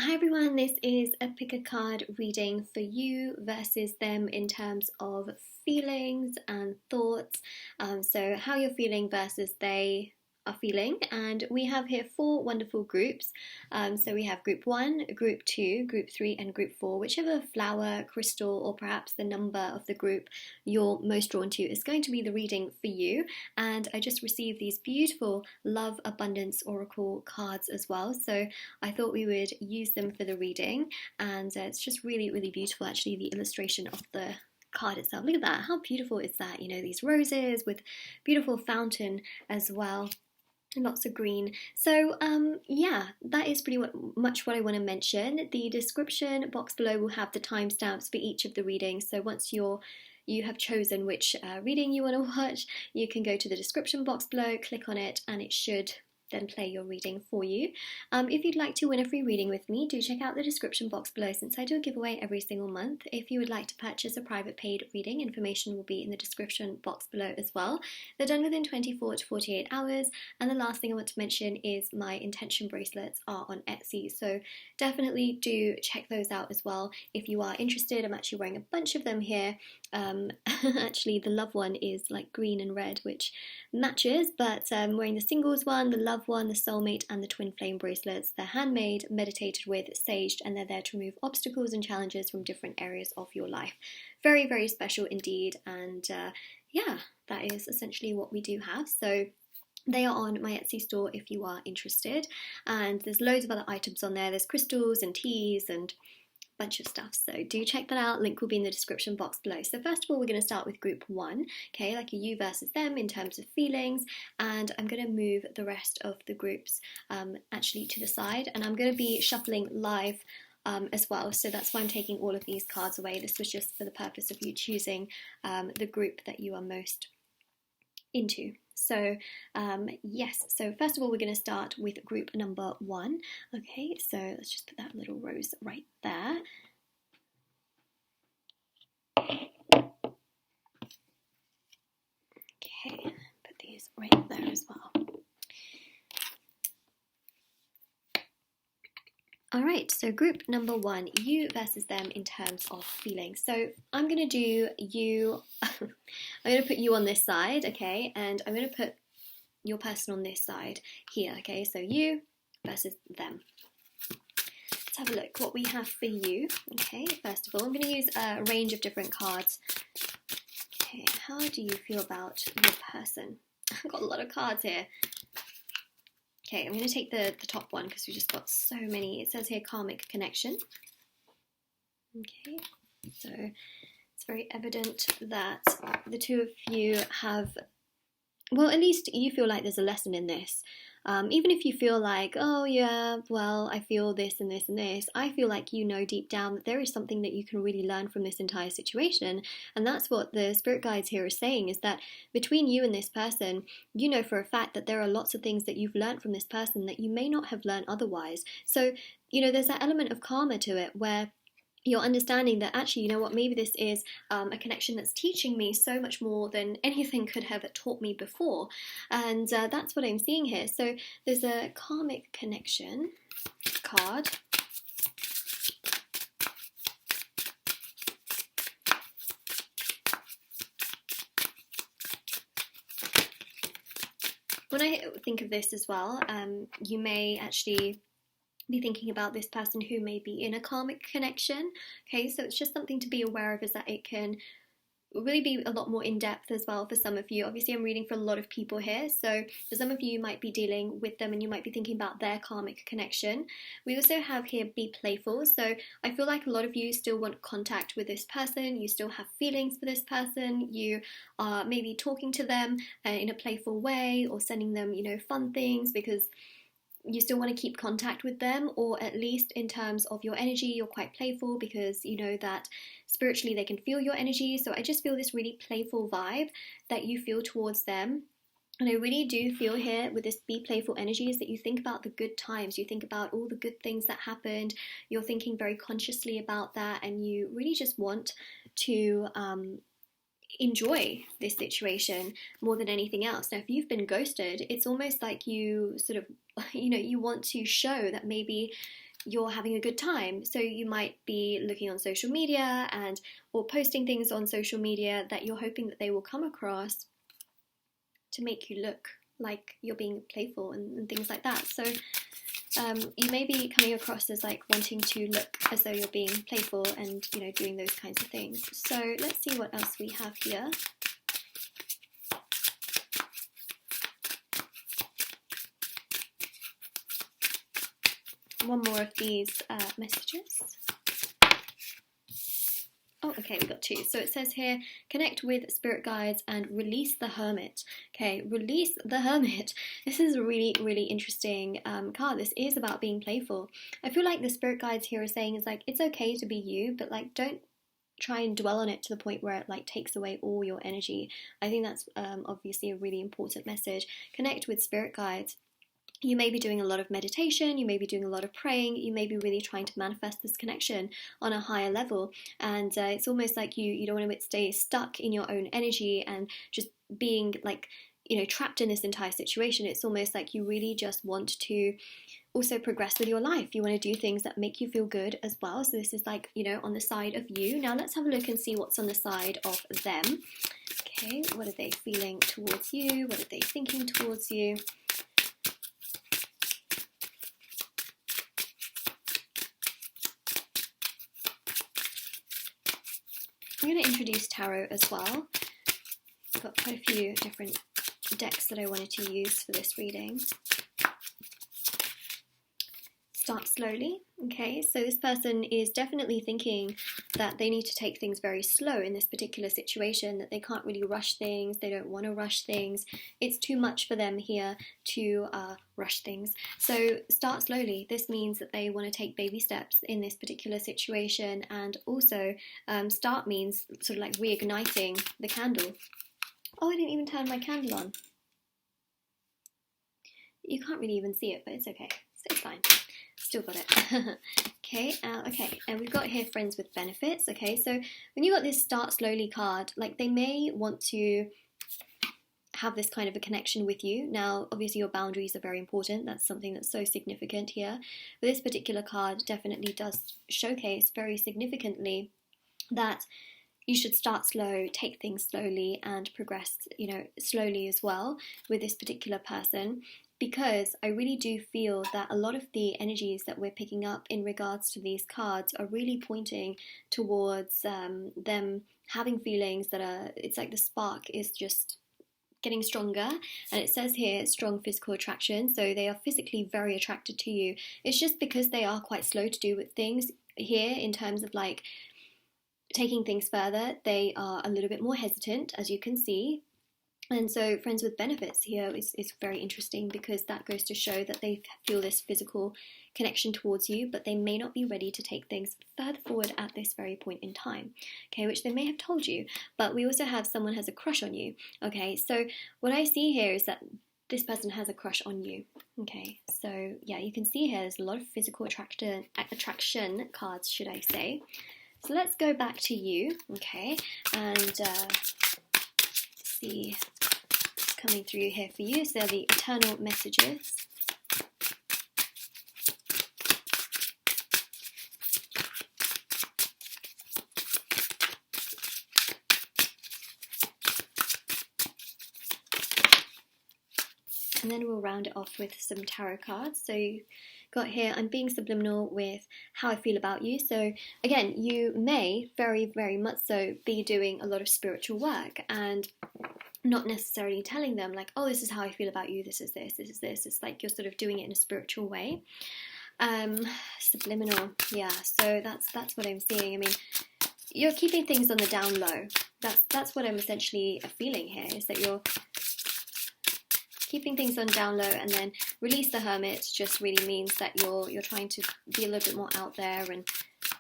Hi everyone, this is a pick a card reading for you versus them in terms of feelings and thoughts. So how you're feeling versus they are feeling, and we have here four wonderful groups. So we have group 1, group 2, group 3 and group 4. Whichever flower, crystal or perhaps the number of the group you're most drawn to is going to be the reading for you. And I just received these beautiful Love Abundance Oracle cards as well, so I thought we would use them for the reading. And it's just really, really beautiful actually, the illustration of the card itself. Look at that, how beautiful is that? You know, these roses with beautiful fountain as well. And lots of green. So yeah, that is pretty much what I want to mention. The description box below will have the timestamps for each of the readings. So once you have chosen which reading you want to watch, you can go to the description box below, click on it, and it should then play your reading for you. If you'd like to win a free reading with me, do check out the description box below, since I do a giveaway every single month. If you would like to purchase a private paid reading, information will be in the description box below as well. They're done within 24 to 48 hours. And the last thing I want to mention is my intention bracelets are on Etsy, so definitely do check those out as well if you are interested. I'm actually wearing a bunch of them here. Actually the love one is like green and red, which matches, but I'm wearing the singles one, the love one, the soulmate and the twin flame bracelets. They're handmade, meditated with, saged, and they're there to remove obstacles and challenges from different areas of your life. Very, very special indeed. And yeah, that is essentially what we do have. So they are on my Etsy store if you are interested, and there's loads of other items on there. There's crystals and teas and bunch of stuff, so do check that out. Link will be in the description box below. So first of all, we're going to start with group 1, okay, like a you versus them in terms of feelings, and I'm going to move the rest of the groups actually to the side, and I'm going to be shuffling live as well, so that's why I'm taking all of these cards away. This was just for the purpose of you choosing the group that you are most into. So yes, so first of all we're going to start with group number 1. Okay, so let's just put that little rose right there. Okay, put these right there as well. Alright, so group number 1, you versus them in terms of feelings. So I'm going to do you, I'm going to put you on this side, okay, and I'm going to put your person on this side here, okay, so you versus them. Let's have a look what we have for you. Okay, first of all, I'm going to use a range of different cards. Okay, how do you feel about your person? I've got a lot of cards here. Okay, I'm going to take the top one because we just got so many. It says here karmic connection. Okay, so it's very evident that the two of you have, well, at least you feel like there's a lesson in this. Even if you feel like, oh yeah, well, I feel this and this and this, I feel like you know deep down that there is something that you can really learn from this entire situation. And that's what the spirit guides here are saying, is that between you and this person, you know for a fact that there are lots of things that you've learned from this person that you may not have learned otherwise. So, you know, there's that element of karma to it where you're understanding that actually, you know what, maybe this is a connection that's teaching me so much more than anything could have taught me before. And that's what I'm seeing here. So there's a karmic connection card. When I think of this as well, you may actually be thinking about this person who may be in a karmic connection. Okay, so it's just something to be aware of, is that it can really be a lot more in-depth as well for some of you. Obviously I'm reading for a lot of people here, so for some of you, you might be dealing with them and you might be thinking about their karmic connection. We also have here be playful, so I feel like a lot of you still want contact with this person, you still have feelings for this person, you are maybe talking to them in a playful way or sending them, you know, fun things because you still want to keep contact with them, or at least in terms of your energy, you're quite playful because you know that spiritually they can feel your energy. So I just feel this really playful vibe that you feel towards them. And I really do feel here with this be playful energy is that you think about the good times, you think about all the good things that happened, you're thinking very consciously about that, and you really just want to enjoy this situation more than anything else. Now, if you've been ghosted, it's almost like you sort of, you know, you want to show that maybe you're having a good time. So you might be looking on social media or posting things on social media that you're hoping that they will come across to make you look like you're being playful and things like that. So you may be coming across as like wanting to look as though you're being playful and, you know, doing those kinds of things. So let's see what else we have here. One more of these messages. Oh, okay, we got two. So it says here, connect with spirit guides and release the hermit. Okay, release the hermit. This is a really, really interesting card. This is about being playful. I feel like the spirit guides here are saying is like, it's okay to be you, but like, don't try and dwell on it to the point where it like takes away all your energy. I think that's obviously a really important message. Connect with spirit guides. You may be doing a lot of meditation, you may be doing a lot of praying, you may be really trying to manifest this connection on a higher level, and it's almost like you don't want to stay stuck in your own energy and just being like, you know, trapped in this entire situation. It's almost like you really just want to also progress with your life. You want to do things that make you feel good as well. So this is like, you know, on the side of you. Now let's have a look and see what's on the side of them. Okay, what are they feeling towards you? What are they thinking towards you? I'm going to introduce tarot as well. I've got quite a few different decks that I wanted to use for this reading. Start slowly. Okay, so this person is definitely thinking that they need to take things very slow in this particular situation, that they can't really rush things, they don't want to rush things. It's too much for them here to rush things. So start slowly. This means that they want to take baby steps in this particular situation, and also start means sort of like reigniting the candle. Oh, I didn't even turn my candle on. You can't really even see it, but it's okay. It's fine. Still got it. Okay, and we've got here friends with benefits. Okay, so when you got this start slowly card, like they may want to have this kind of a connection with you. Now, obviously your boundaries are very important. That's something that's so significant here. But this particular card definitely does showcase very significantly that you should start slow, take things slowly, and progress, you know, slowly as well with this particular person. Because I really do feel that a lot of the energies that we're picking up in regards to these cards are really pointing towards them having feelings that are, it's like the spark is just getting stronger. And it says here, strong physical attraction. So they are physically very attracted to you. It's just because they are quite slow to do with things here in terms of like taking things further. They are a little bit more hesitant, as you can see. And so friends with benefits here is very interesting, because that goes to show that they feel this physical connection towards you, but they may not be ready to take things further forward at this very point in time, okay, which they may have told you. But we also have someone has a crush on you, okay? So what I see here is that this person has a crush on you, okay? So yeah, you can see here there's a lot of physical attraction cards, should I say. So let's go back to you, okay, and see what's coming through here for you. So they're the eternal messages. And then we'll round it off with some tarot cards. So you got here, I'm being subliminal with how I feel about you. So again, you may very, very much so be doing a lot of spiritual work and not necessarily telling them like, oh, this is how I feel about you, this is this, this is this. It's like you're sort of doing it in a spiritual way. Subliminal, yeah, so that's what I'm seeing. I mean, you're keeping things on the down low. That's what I'm essentially feeling here, is that you're keeping things on down low, and then release the hermit just really means that you're trying to be a little bit more out there and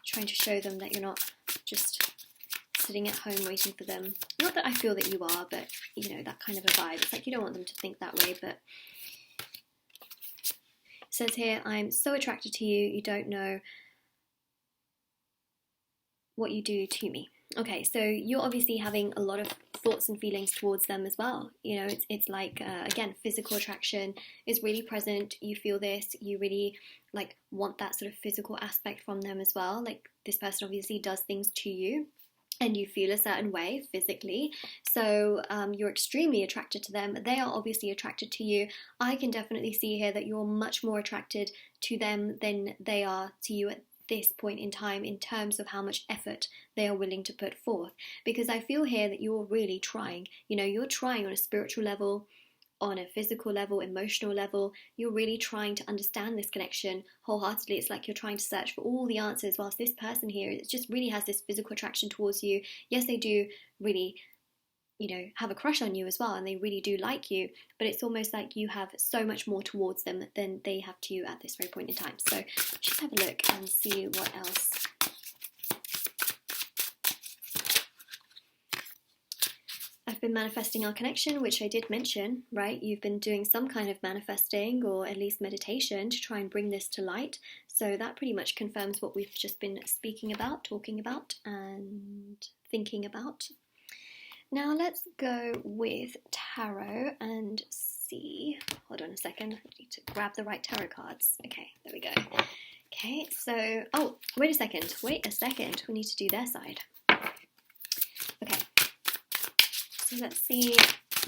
trying to show them that you're not just sitting at home waiting for them. Not that I feel that you are, but you know, that kind of a vibe. It's like you don't want them to think that way, but it says here, I'm so attracted to you, you don't know what you do to me. Okay, so you're obviously having a lot of thoughts and feelings towards them as well. You know, it's like, again, physical attraction is really present. You feel this, you really like want that sort of physical aspect from them as well. Like this person obviously does things to you and you feel a certain way physically. So you're extremely attracted to them. They are obviously attracted to you. I can definitely see here that you're much more attracted to them than they are to you at this point in time in terms of how much effort they are willing to put forth, because I feel here that you're really trying. You know, you're trying on a spiritual level, on a physical level, emotional level. You're really trying to understand this connection wholeheartedly. It's like you're trying to search for all the answers, whilst this person here just really has this physical attraction towards you. Yes, they do really, you know, have a crush on you as well, and they really do like you, but it's almost like you have so much more towards them than they have to you at this very point in time. So just have a look and see what else. I've been manifesting our connection, which I did mention, right? You've been doing some kind of manifesting or at least meditation to try and bring this to light. So that pretty much confirms what we've just been speaking about, talking about, and thinking about. Now let's go with tarot and see. Hold on a second. I need to grab the right tarot cards. Okay, there we go. Okay, so, oh, wait a second. We need to do their side. Okay, so let's see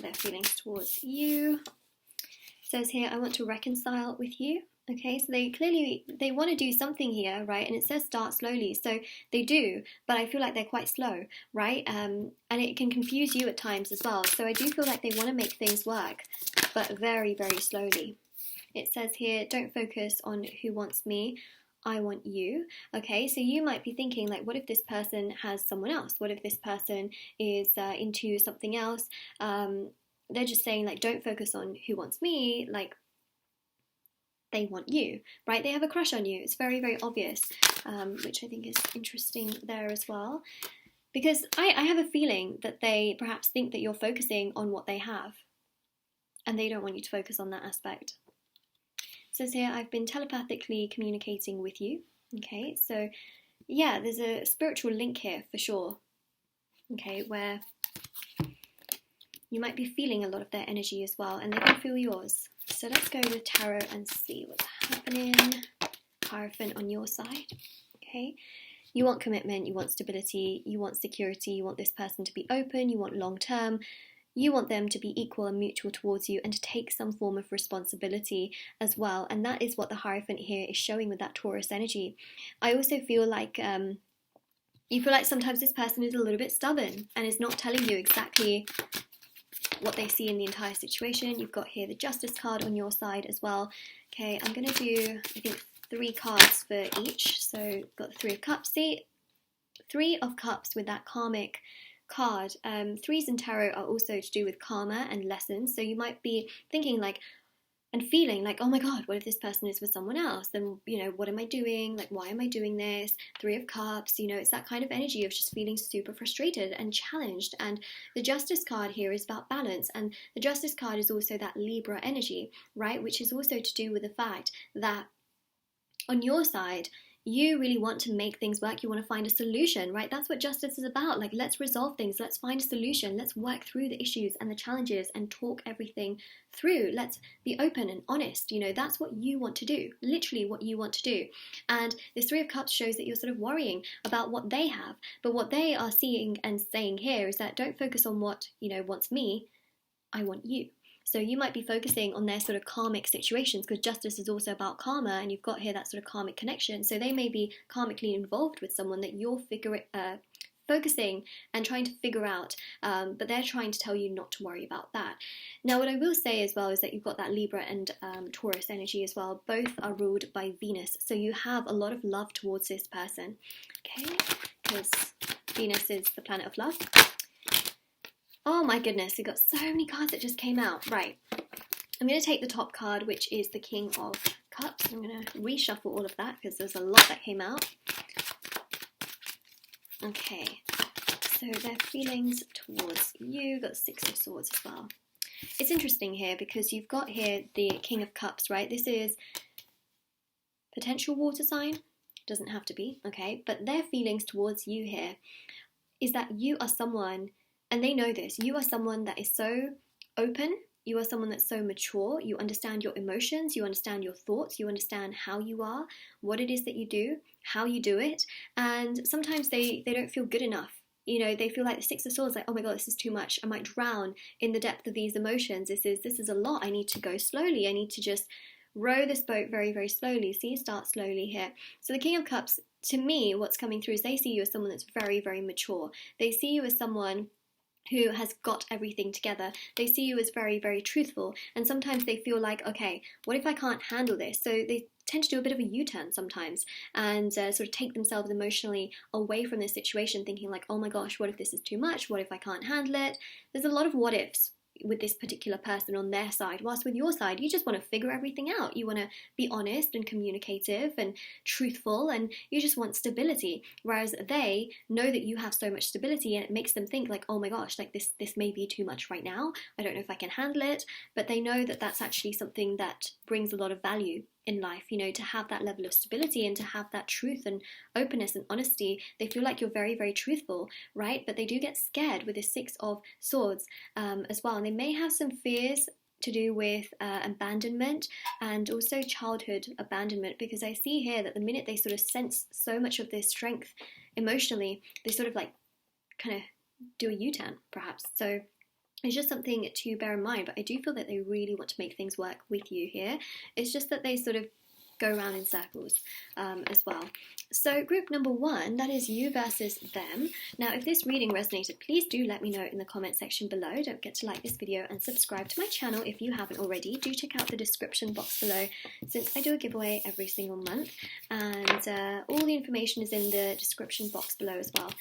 their feelings towards you. It says here, I want to reconcile with you. Okay, so they want to do something here, right? And it says start slowly, so they do, but I feel like they're quite slow, right? And it can confuse you at times as well. So I do feel like they want to make things work, but very, very slowly. It says here, don't focus on who wants me, I want you. Okay, so you might be thinking like, what if this person has someone else? What if this person is into something else? They're just saying like, don't focus on who wants me, like, they want you, right? They have a crush on you. It's very, very obvious, which I think is interesting there as well. Because I have a feeling that they perhaps think that you're focusing on what they have and they don't want you to focus on that aspect. It says here, I've been telepathically communicating with you. Okay, so yeah, there's a spiritual link here for sure. Okay, where you might be feeling a lot of their energy as well and they can feel yours. So let's go with tarot and see what's happening. Hierophant on your side. Okay. You want commitment, you want stability, you want security, you want this person to be open, you want long term, you want them to be equal and mutual towards you and to take some form of responsibility as well. And that is what the Hierophant here is showing with that Taurus energy. I also feel like you feel like sometimes this person is a little bit stubborn and is not telling you exactly what they see in the entire situation. You've got here the Justice card on your side as well. Okay, I'm going to do, I think, 3 cards for each. So got the 3 of Cups. See, 3 of Cups with that karmic card. 3s in tarot are also to do with karma and lessons. So you might be thinking like, and feeling like, oh my God, what if this person is with someone else? Then, you know, what am I doing? Like, why am I doing this? 3 of Cups, you know, it's that kind of energy of just feeling super frustrated and challenged. And the Justice card here is about balance. And the Justice card is also that Libra energy, right? Which is also to do with the fact that on your side, you really want to make things work. You want to find a solution, right? That's what justice is about. Like, let's resolve things. Let's find a solution. Let's work through the issues and the challenges and talk everything through. Let's be open and honest. You know, that's what you want to do. Literally what you want to do. And this 3 of Cups shows that you're sort of worrying about what they have. But what they are seeing and saying here is that don't focus on what, you know, wants me. I want you. So you might be focusing on their sort of karmic situations, because justice is also about karma, and you've got here that sort of karmic connection. So they may be karmically involved with someone that you're focusing and trying to figure out, but they're trying to tell you not to worry about that. Now, what I will say as well is that you've got that Libra and Taurus energy as well. Both are ruled by Venus, so you have a lot of love towards this person, okay? Because Venus is the planet of love. Oh my goodness, we've got so many cards that just came out. Right, I'm going to take the top card, which is the King of Cups. I'm going to reshuffle all of that because there's a lot that came out. Okay, so their feelings towards you. Got 6 of Swords as well. It's interesting here because you've got here the King of Cups, right? This is potential water sign. Doesn't have to be, okay? But their feelings towards you here is that you are someone, and they know this, you are someone that is so open, you are someone that's so mature, you understand your emotions, you understand your thoughts, you understand how you are, what it is that you do, how you do it, and sometimes they don't feel good enough. You know, they feel like the Six of Swords, like, oh my God, this is too much. I might drown in the depth of these emotions. This is a lot. I need to go slowly. I need to just row this boat very, very slowly. See, start slowly here. So the King of Cups, to me, what's coming through is they see you as someone that's very, very mature. They see you as someone who has got everything together. They see you as very, very truthful. And sometimes they feel like, okay, what if I can't handle this? So they tend to do a bit of a U-turn sometimes and sort of take themselves emotionally away from this situation, thinking like, oh my gosh, what if this is too much? What if I can't handle it? There's a lot of what ifs with this particular person on their side, whilst with your side you just want to figure everything out. You want to be honest and communicative and truthful, and you just want stability, whereas they know that you have so much stability, and it makes them think like, oh my gosh, like this may be too much right now, I don't know if I can handle it. But they know that that's actually something that brings a lot of value in life, you know, to have that level of stability and to have that truth and openness and honesty. They feel like you're very, very truthful, right? But they do get scared with the Six of Swords as well, and they may have some fears to do with abandonment and also childhood abandonment, because I see here that the minute they sort of sense so much of this strength emotionally, they sort of like kind of do a U-turn perhaps. So it's just something to bear in mind, but I do feel that they really want to make things work with you here. It's just that they sort of go around in circles as well. So group number one, that is you versus them. Now, if this reading resonated, please do let me know in the comment section below. Don't forget to like this video and subscribe to my channel if you haven't already. Do check out the description box below, since I do a giveaway every single month, and all the information is in the description box below as well,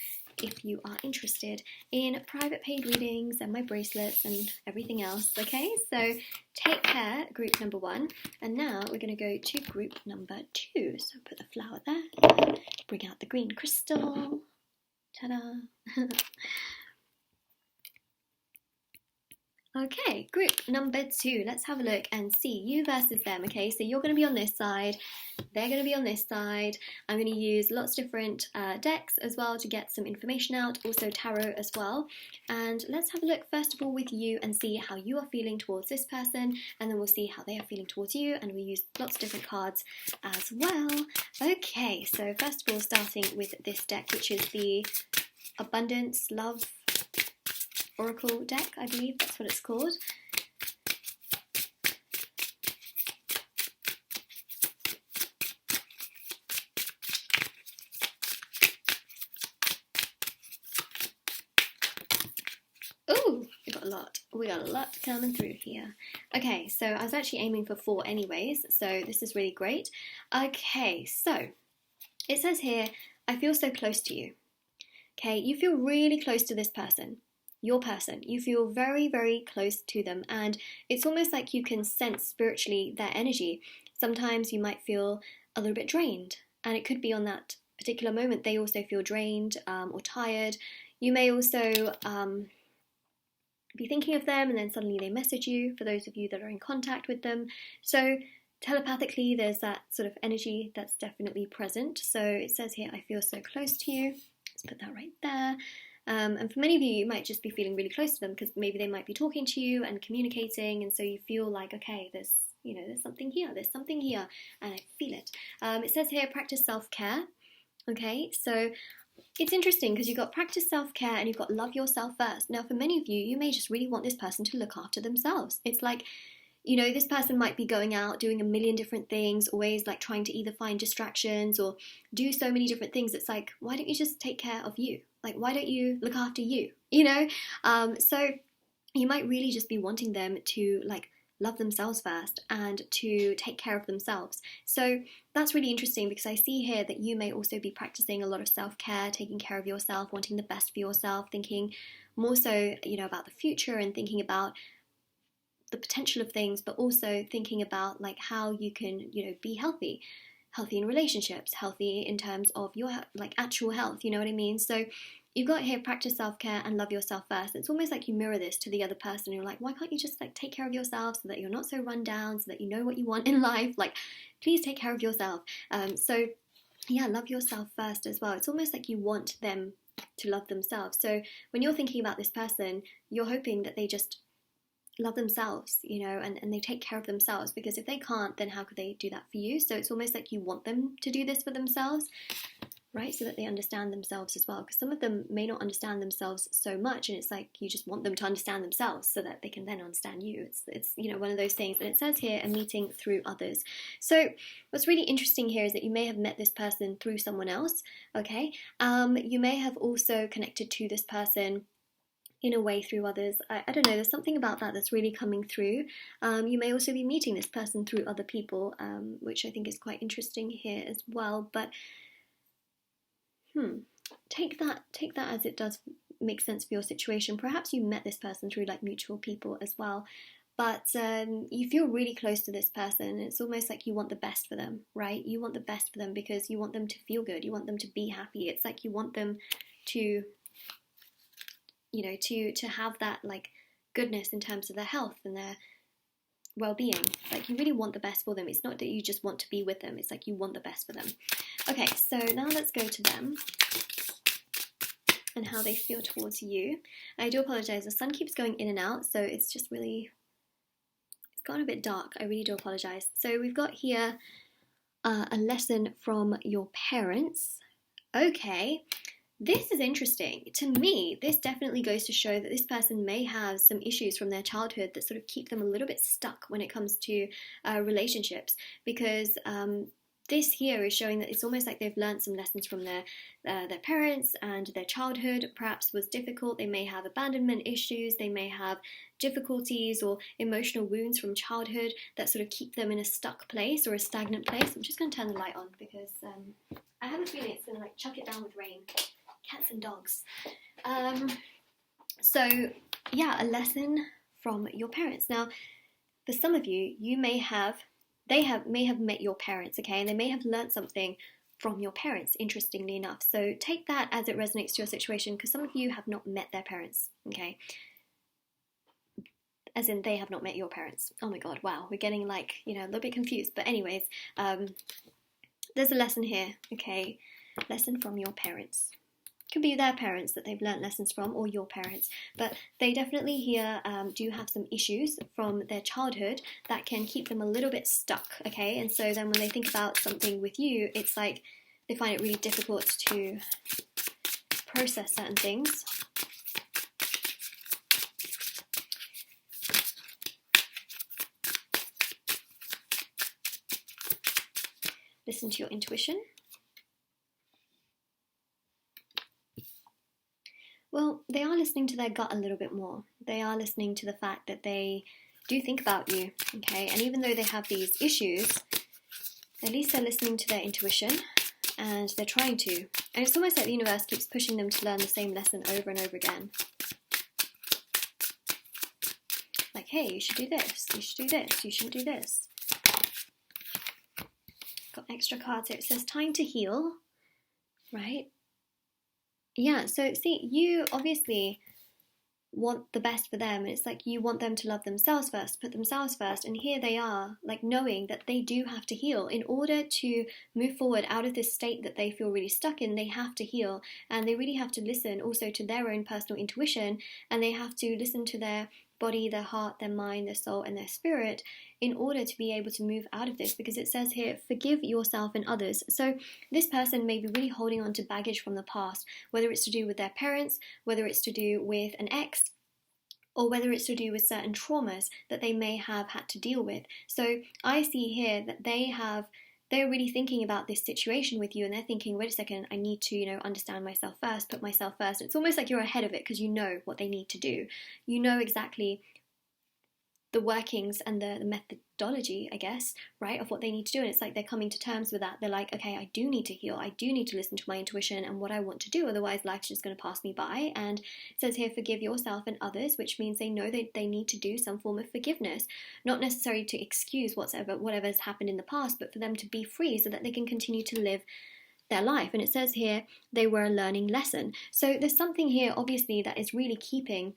if you are interested in private paid readings and my bracelets and everything else. Okay, so take care, group number one. And now we're going to go to group number two. So put the flower there, bring out the green crystal, ta-da. Okay, group number two, let's have a look and see you versus them. Okay, so you're going to be on this side, they're going to be on this side. I'm going to use lots of different decks as well to get some information out, also tarot as well. And let's have a look first of all with you and see how you are feeling towards this person, and then we'll see how they are feeling towards you, and we use lots of different cards as well. Okay, so first of all, starting with this deck, which is the Abundance Love Oracle deck, I believe that's what it's called. Ooh, we got a lot coming through here. Okay, so I was actually aiming for 4 anyways, so this is really great. Okay, so it says here, I feel so close to you. Okay, you feel really close to this person. Your person, you feel very, very close to them, and it's almost like you can sense spiritually their energy. Sometimes you might feel a little bit drained, and it could be on that particular moment they also feel drained or tired. You may also be thinking of them, and then suddenly they message you, for those of you that are in contact with them. So telepathically there's that sort of energy that's definitely present. So it says here, I feel so close to you. Let's put that right there. And for many of you, you might just be feeling really close to them because maybe they might be talking to you and communicating, and so you feel like, okay, there's something here, and I feel it. It says here, practice self-care. Okay, so it's interesting because you've got practice self-care and you've got love yourself first. Now, for many of you, you may just really want this person to look after themselves. It's like, you know, this person might be going out doing a million different things, always like trying to either find distractions or do so many different things. It's like, why don't you just take care of you? Like, why don't you look after you? You know? So you might really just be wanting them to like love themselves first and to take care of themselves. So that's really interesting because I see here that you may also be practicing a lot of self-care, taking care of yourself, wanting the best for yourself, thinking more so, you know, about the future and thinking about the potential of things, but also thinking about like how you can, you know, be healthy in relationships, healthy in terms of your like actual health, you know what I mean? So you've got here, practice self-care and love yourself first. It's almost like you mirror this to the other person. You're like, why can't you just like take care of yourself so that you're not so run down, so that you know what you want in life? Like, please take care of yourself. So yeah, love yourself first as well. It's almost like you want them to love themselves. So when you're thinking about this person, you're hoping that they just love themselves, and they take care of themselves, because if they can't, then how could they do that for you? So it's almost like you want them to do this for themselves, right? So that they understand themselves as well, because some of them may not understand themselves so much, and it's like you just want them to understand themselves so that they can then understand you. It's one of those things. And it says here, a meeting through others. So what's really interesting here is that you may have met this person through someone else, okay? You may have also connected to this person in a way through others. I don't know, there's something about that that's really coming through. You may also be meeting this person through other people, which I think is quite interesting here as well. But take that as it does make sense for your situation. Perhaps you met this person through like mutual people as well, but you feel really close to this person. It's almost like you want the best for them, right? You want the best for them because you want them to feel good. You want them to be happy. It's like you want them to to have that like goodness in terms of their health and their well-being. Like you really want the best for them. It's not that you just want to be with them. It's like you want the best for them. Okay, so now let's go to them and how they feel towards you. I do apologize. The sun keeps going in and out, so it's just really, it's gotten a bit dark. I really do apologize. So we've got here a lesson from your parents. Okay. This is interesting. To me, this definitely goes to show that this person may have some issues from their childhood that sort of keep them a little bit stuck when it comes to relationships, because this here is showing that it's almost like they've learned some lessons from their parents, and their childhood perhaps was difficult. They may have abandonment issues, they may have difficulties or emotional wounds from childhood that sort of keep them in a stuck place or a stagnant place. I'm just going to turn the light on because I have a feeling it's going to like chuck it down with rain. Cats and dogs. So yeah, a lesson from your parents. Now, for some of you, may have met your parents, okay, and they may have learned something from your parents, interestingly enough. So take that as it resonates to your situation, because some of you have not met their parents, okay? As in, they have not met your parents. Oh my god, wow, we're getting like, a little bit confused. But anyways, there's a lesson here, okay? Lesson from your parents. Could be their parents that they've learnt lessons from, or your parents, but they definitely here do have some issues from their childhood that can keep them a little bit stuck, okay? And so then when they think about something with you, it's like they find it really difficult to process certain things. Listen to your intuition. Well, they are listening to their gut a little bit more. They are listening to the fact that they do think about you, okay? And even though they have these issues, at least they're listening to their intuition, and they're trying to. And it's almost like the universe keeps pushing them to learn the same lesson over and over again. Like, hey, you should do this, you should do this, you shouldn't do this. Got extra cards here. It says time to heal, right? Yeah, so see, you obviously want the best for them. It's like you want them to love themselves first, put themselves first, and here they are, like knowing that they do have to heal. In order to move forward out of this state that they feel really stuck in, they have to heal, and they really have to listen also to their own personal intuition, and they have to listen to their body, their heart, their mind, their soul, and their spirit in order to be able to move out of this, because it says here, forgive yourself and others. So this person may be really holding on to baggage from the past, whether it's to do with their parents, whether it's to do with an ex, or whether it's to do with certain traumas that they may have had to deal with. So I see here that they're really thinking about this situation with you, and they're thinking, wait a second, I need to, understand myself first, put myself first. It's almost like you're ahead of it because you know what they need to do. You know exactly the workings and the methodology, I guess, right, of what they need to do. And it's like they're coming to terms with that. They're like, okay, I do need to heal. I do need to listen to my intuition and what I want to do. Otherwise, life's just going to pass me by. And it says here, forgive yourself and others, which means they know that they need to do some form of forgiveness. Not necessarily to excuse whatever's happened in the past, but for them to be free so that they can continue to live their life. And it says here, they were a learning lesson. So there's something here, obviously, that is really keeping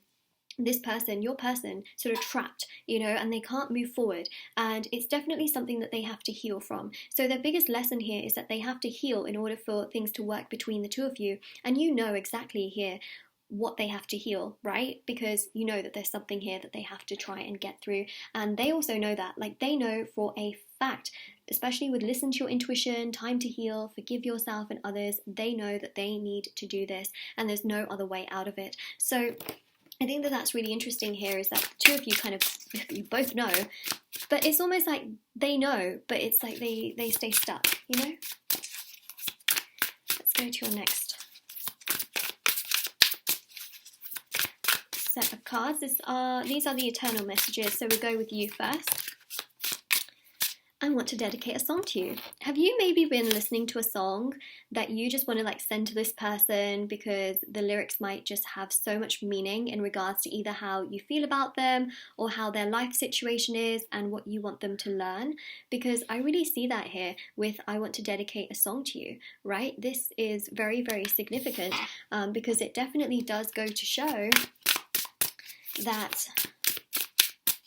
this person, your person, sort of trapped, you know, and they can't move forward. And it's definitely something that they have to heal from. So their biggest lesson here is that they have to heal in order for things to work between the two of you. And you know exactly here what they have to heal, right? Because you know that there's something here that they have to try and get through. And they also know that, like, they know for a fact, especially with listen to your intuition, time to heal, forgive yourself and others, they know that they need to do this and there's no other way out of it. So I think that that's really interesting here, is that the two of you kind of, you both know, but it's almost like they know, but it's like they stay stuck, you know? Let's go to your next set of cards. These are the eternal messages, so we'll go with you first. I want to dedicate a song to you. Have you maybe been listening to a song that you just want to like send to this person because the lyrics might just have so much meaning in regards to either how you feel about them or how their life situation is and what you want them to learn? Because I really see that here with I want to dedicate a song to you, right? This is very, very significant because it definitely does go to show that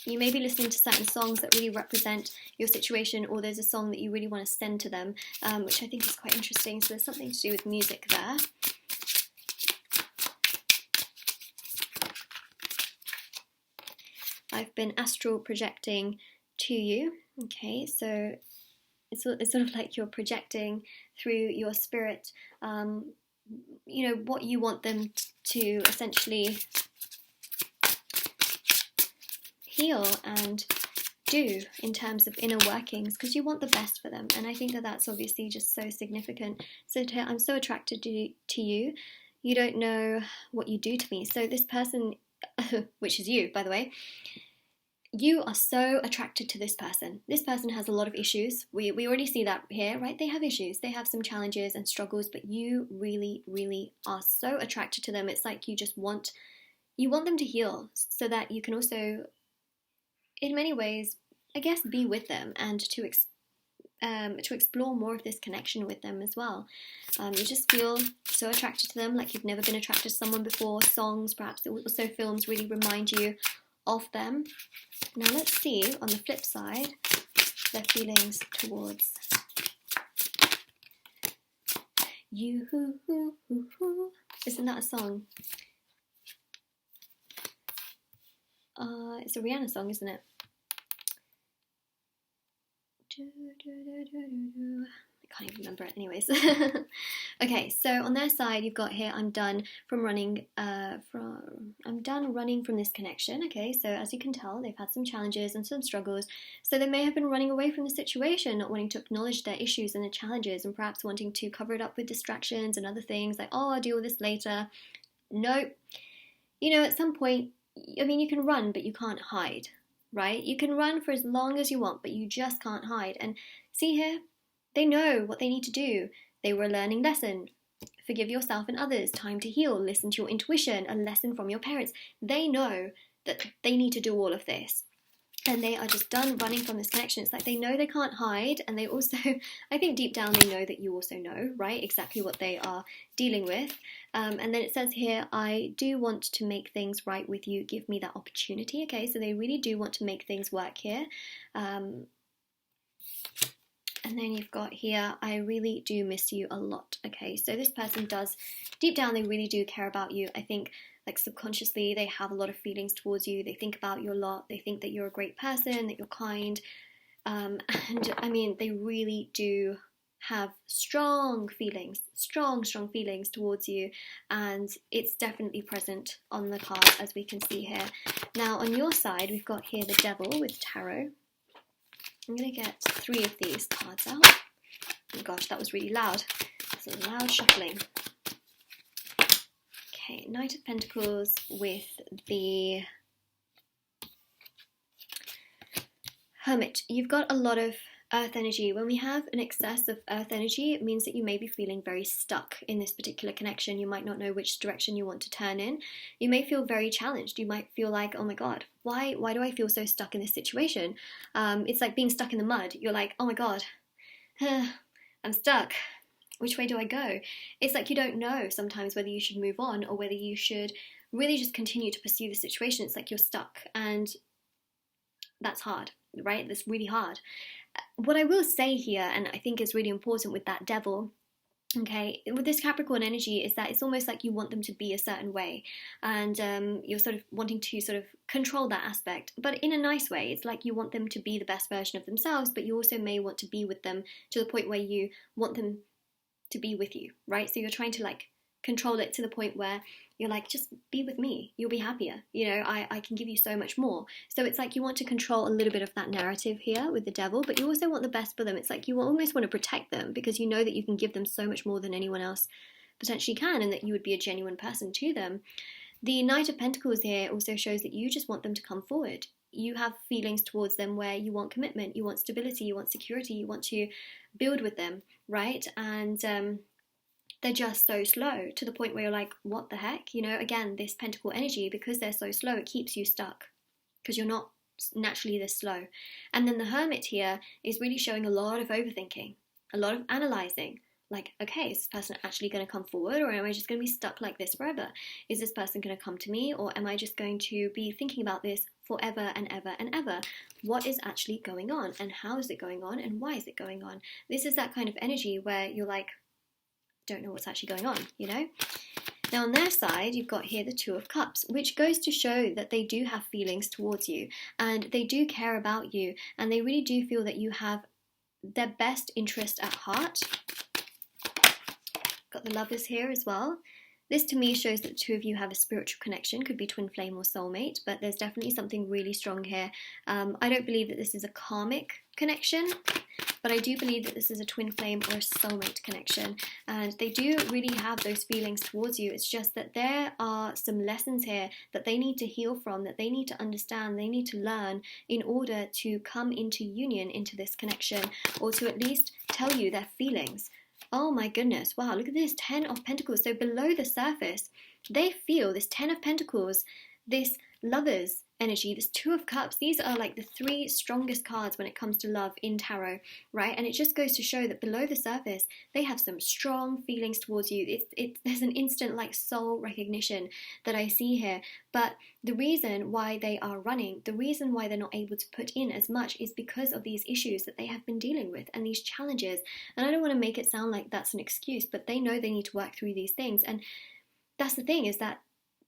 you may be listening to certain songs that really represent your situation, or there's a song that you really want to send to them, which I think is quite interesting. So there's something to do with music there. I've been astral projecting to you. Okay, so it's sort of like you're projecting through your spirit, you know, what you want them to essentially heal and do in terms of inner workings, because you want the best for them. And I think that that's obviously just so significant. So I'm so attracted to you. You don't know what you do to me. So this person, which is you, by the way, you are so attracted to this person. This person has a lot of issues. We already see that here, right? They have issues. They have some challenges and struggles, but you really, really are so attracted to them. It's like you want them to heal so that you can also, in many ways, I guess, be with them and to explore more of this connection with them as well. You just feel so attracted to them, like you've never been attracted to someone before. Songs, perhaps also films, really remind you of them. Now let's see, on the flip side, their feelings towards you. Isn't that a song? It's a Rihanna song, isn't it? I can't even remember it anyways. Okay, so on their side you've got here, I'm done running from this connection. Okay, so as you can tell, they've had some challenges and some struggles, so they may have been running away from the situation, not wanting to acknowledge their issues and their challenges, and perhaps wanting to cover it up with distractions and other things like, oh, I'll deal with this later. No, you know, at some point, I mean, you can run, but you can't hide, right? You can run for as long as you want, but you just can't hide. And see here, they know what they need to do. They were a learning lesson. Forgive yourself and others, time to heal, listen to your intuition, a lesson from your parents. They know that they need to do all of this. And they are just done running from this connection. It's like they know they can't hide, and they also, I think deep down they know that you also know, right, exactly what they are dealing with. And then it says here, I do want to make things right with you. Give me that opportunity. Okay, so they really do want to make things work here. And then you've got here, I really do miss you a lot. Okay, so this person does, deep down, they really do care about you. I think, like, subconsciously, they have a lot of feelings towards you. They think about you a lot. They think that you're a great person, that you're kind. And I mean, they really do have strong feelings towards you. And it's definitely present on the card, as we can see here. Now, on your side, we've got here the Devil with Tarot. I'm going to get 3 of these cards out. Oh gosh, that was really loud. It's a loud shuffling. Okay, Knight of Pentacles with the Hermit. You've got a lot of earth energy. When we have an excess of earth energy, it means that you may be feeling very stuck in this particular connection. You might not know which direction you want to turn in. You may feel very challenged. You might feel like, oh my God, why do I feel so stuck in this situation? It's like being stuck in the mud. You're like, oh my God, I'm stuck. Which way do I go? It's like you don't know sometimes whether you should move on or whether you should really just continue to pursue the situation. It's like you're stuck, and that's hard, right? That's really hard. What I will say here, and I think is really important with that devil, okay, with this Capricorn energy, is that it's almost like you want them to be a certain way, and you're sort of wanting to sort of control that aspect, but in a nice way. It's like you want them to be the best version of themselves, but you also may want to be with them to the point where you want them to be with you, right? So you're trying to like control it to the point where you're like, just be with me, you'll be happier, you know, I can give you so much more. So it's like you want to control a little bit of that narrative here with the devil, but you also want the best for them. It's like you almost want to protect them because you know that you can give them so much more than anyone else potentially can, and that you would be a genuine person to them. The Knight of Pentacles here also shows that you just want them to come forward. You have feelings towards them where you want commitment, you want stability, you want security, you want to build with them, right? And they're just so slow to the point where you're like, what the heck? You know, again, this Pentacle energy, because they're so slow, it keeps you stuck because you're not naturally this slow. And then the Hermit here is really showing a lot of overthinking, a lot of analyzing. Like, okay, is this person actually going to come forward, or am I just going to be stuck like this forever? Is this person going to come to me, or am I just going to be thinking about this forever and ever and ever? What is actually going on, and how is it going on, and why is it going on? This is that kind of energy where you're like, don't know what's actually going on, you know? Now on their side, you've got here the Two of Cups, which goes to show that they do have feelings towards you, and they do care about you, and they really do feel that you have their best interest at heart. Got the Lovers here as well. This to me shows that the two of you have a spiritual connection, could be twin flame or soulmate, but there's definitely something really strong here. I don't believe that this is a karmic connection, but I do believe that this is a twin flame or a soulmate connection, and they do really have those feelings towards you. It's just that there are some lessons here that they need to heal from, that they need to understand, they need to learn in order to come into union, into this connection, or to at least tell you their feelings. Oh my goodness, wow, look at this, 10 of Pentacles. So below the surface, they feel this 10 of Pentacles, this Lovers energy, this Two of Cups. These are like the three strongest cards when it comes to love in tarot, right? And it just goes to show that below the surface, they have some strong feelings towards you. There's an instant like soul recognition that I see here. But the reason why they are running, the reason why they're not able to put in as much is because of these issues that they have been dealing with and these challenges. And I don't want to make it sound like that's an excuse, but they know they need to work through these things. And that's the thing, is that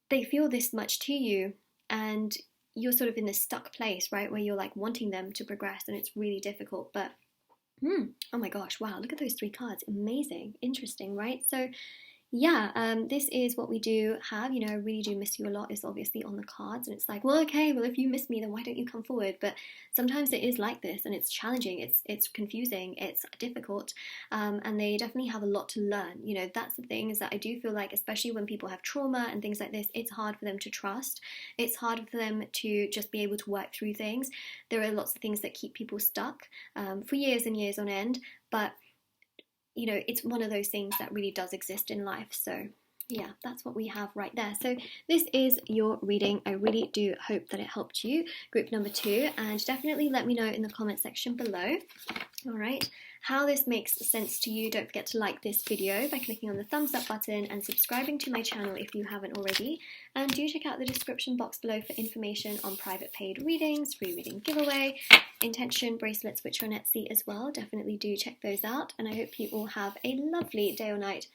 they feel this much to you, and you're sort of in this stuck place, right, where you're like wanting them to progress, and it's really difficult. But oh my gosh, wow, look at those three cards. Amazing, interesting, right? So yeah, this is what we do have. You know, I really do miss you a lot is obviously on the cards, and it's like, well, okay, well, if you miss me, then why don't you come forward? But sometimes it is like this, and it's challenging, it's confusing, it's difficult, and they definitely have a lot to learn. You know, that's the thing, is that I do feel like, especially when people have trauma and things like this, it's hard for them to trust. It's hard for them to just be able to work through things. There are lots of things that keep people stuck for years and years on end, but you know, it's one of those things that really does exist in life. So yeah, that's what we have right there. So this is your reading. I really do hope that it helped you, group number 2, and definitely let me know in the comment section below, all right, how this makes sense to you. Don't forget to like this video by clicking on the thumbs up button and subscribing to my channel if you haven't already, and do check out the description box below for information on private paid readings, free reading giveaway, intention bracelets, which are on Etsy as well. Definitely do check those out, and I hope you all have a lovely day or night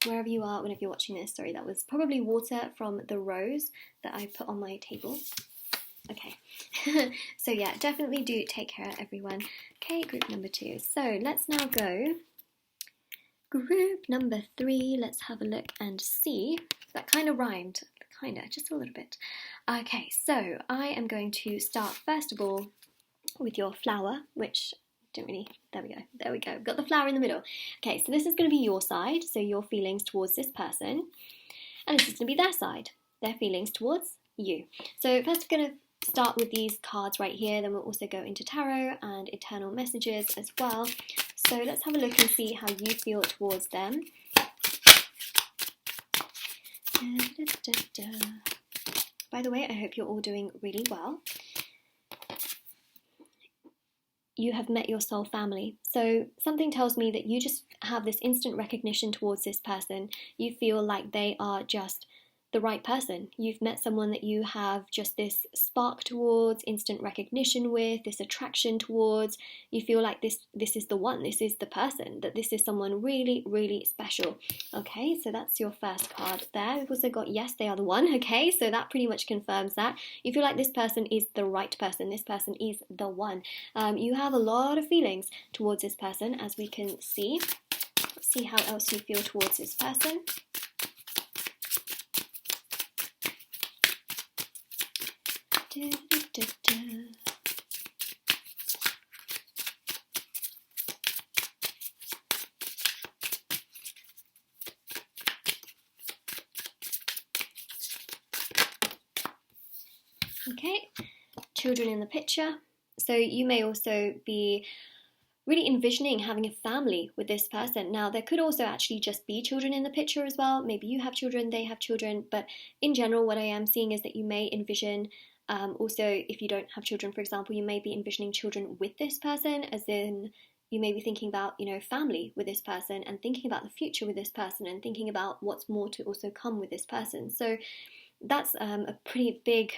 wherever you are whenever you're watching this. Sorry, that was probably water from the rose that I put on my table. Okay, so yeah, definitely do take care, everyone. Okay, group number 2. So let's now go group number 3. Let's have a look and see. That kind of rhymed, just a little bit. Okay, so I am going to start first of all with your flower, which don't really, there we go, got the flower in the middle. Okay, so this is going to be your side, so your feelings towards this person, and this is going to be their side, their feelings towards you. So first I'm going to start with these cards right here, then we'll also go into tarot and eternal messages as well. So let's have a look and see how you feel towards them. By the way, I hope you're all doing really well. You have met your soul family. So something tells me that you just have this instant recognition towards this person. You feel like they are just the right person. You've met someone that you have just this spark towards, instant recognition with, this attraction towards. You feel like this is the one, this is the person, that this is someone really, really special. Okay, so that's your first card there. We've also got yes, they are the one. Okay, so that pretty much confirms that. You feel like this person is the right person. This person is the one. You have a lot of feelings towards this person, as we can see. Let's see how else you feel towards this person. Okay, children in the picture. So you may also be really envisioning having a family with this person. Now, there could also actually just be children in the picture as well. Maybe you have children, they have children, but in general, what I am seeing is that you may envision, also, if you don't have children, for example, you may be envisioning children with this person, as in you may be thinking about, family with this person and thinking about the future with this person and thinking about what's more to also come with this person. So that's a pretty big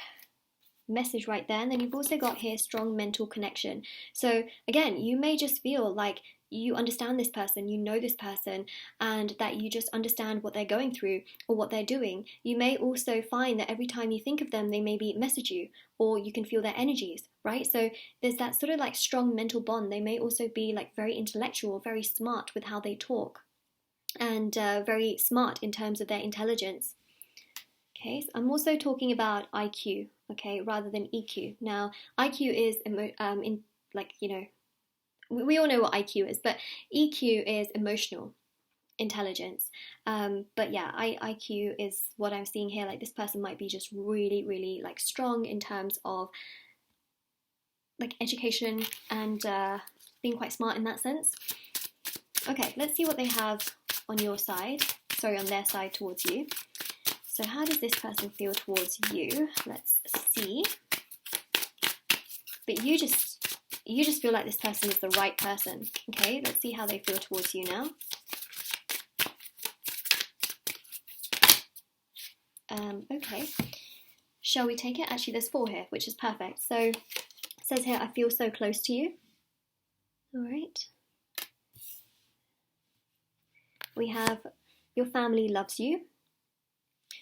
message right there. And then you've also got here strong mental connection. So again, you may just feel like you understand this person, you know this person, and that you just understand what they're going through or what they're doing. You may also find that every time you think of them, they maybe message you, or you can feel their energies, right? So there's that sort of like strong mental bond. They may also be like very intellectual, very smart with how they talk, and very smart in terms of their intelligence. Okay, so I'm also talking about IQ, okay, rather than EQ. Now, IQ is, we all know what IQ is, but EQ is emotional intelligence. But yeah, IQ is what I'm seeing here. Like this person might be just really, really like strong in terms of like education and being quite smart in that sense. Okay, let's see what they have on your side. Sorry, on their side towards you. So how does this person feel towards you? Let's see. But you just feel like this person is the right person. Okay, let's see how they feel towards you now. Okay, shall we take it? Actually, there's 4 here, which is perfect. So it says here, I feel so close to you. All right. We have your family loves you.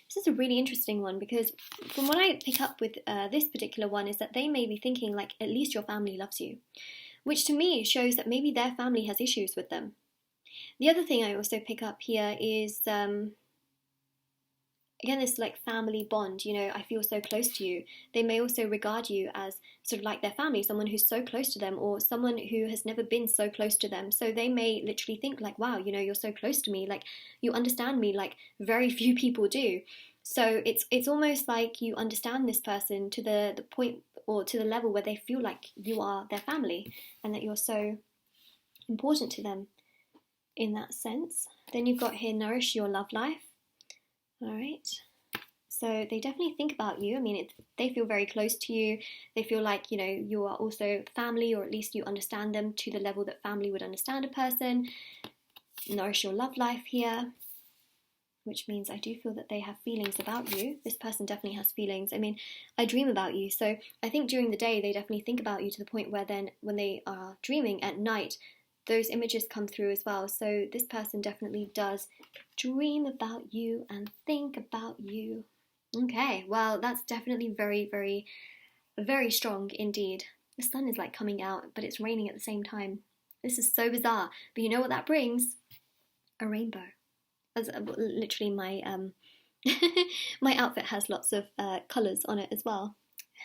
This is a really interesting one, because from what I pick up with this particular one is that they may be thinking like, at least your family loves you, which to me shows that maybe their family has issues with them. The other thing I also pick up here is, again, this like family bond, I feel so close to you. They may also regard you as sort of like their family, someone who's so close to them, or someone who has never been so close to them. So they may literally think like, wow, you're so close to me, like you understand me like very few people do. So it's almost like you understand this person to the point or to the level where they feel like you are their family and that you're so important to them in that sense. Then you've got here, nourish your love life. All right. So they definitely think about you. I mean, they feel very close to you. They feel like, you are also family, or at least you understand them to the level that family would understand a person. Nourish your love life here, which means I do feel that they have feelings about you. This person definitely has feelings. I mean, I dream about you. So I think during the day, they definitely think about you to the point where then when they are dreaming at night, those images come through as well. So this person definitely does dream about you and think about you. Okay, well, that's definitely very, very, very strong indeed. The sun is like coming out, but it's raining at the same time. This is so bizarre. But you know what that brings? A rainbow. As literally my my outfit has lots of colours on it as well.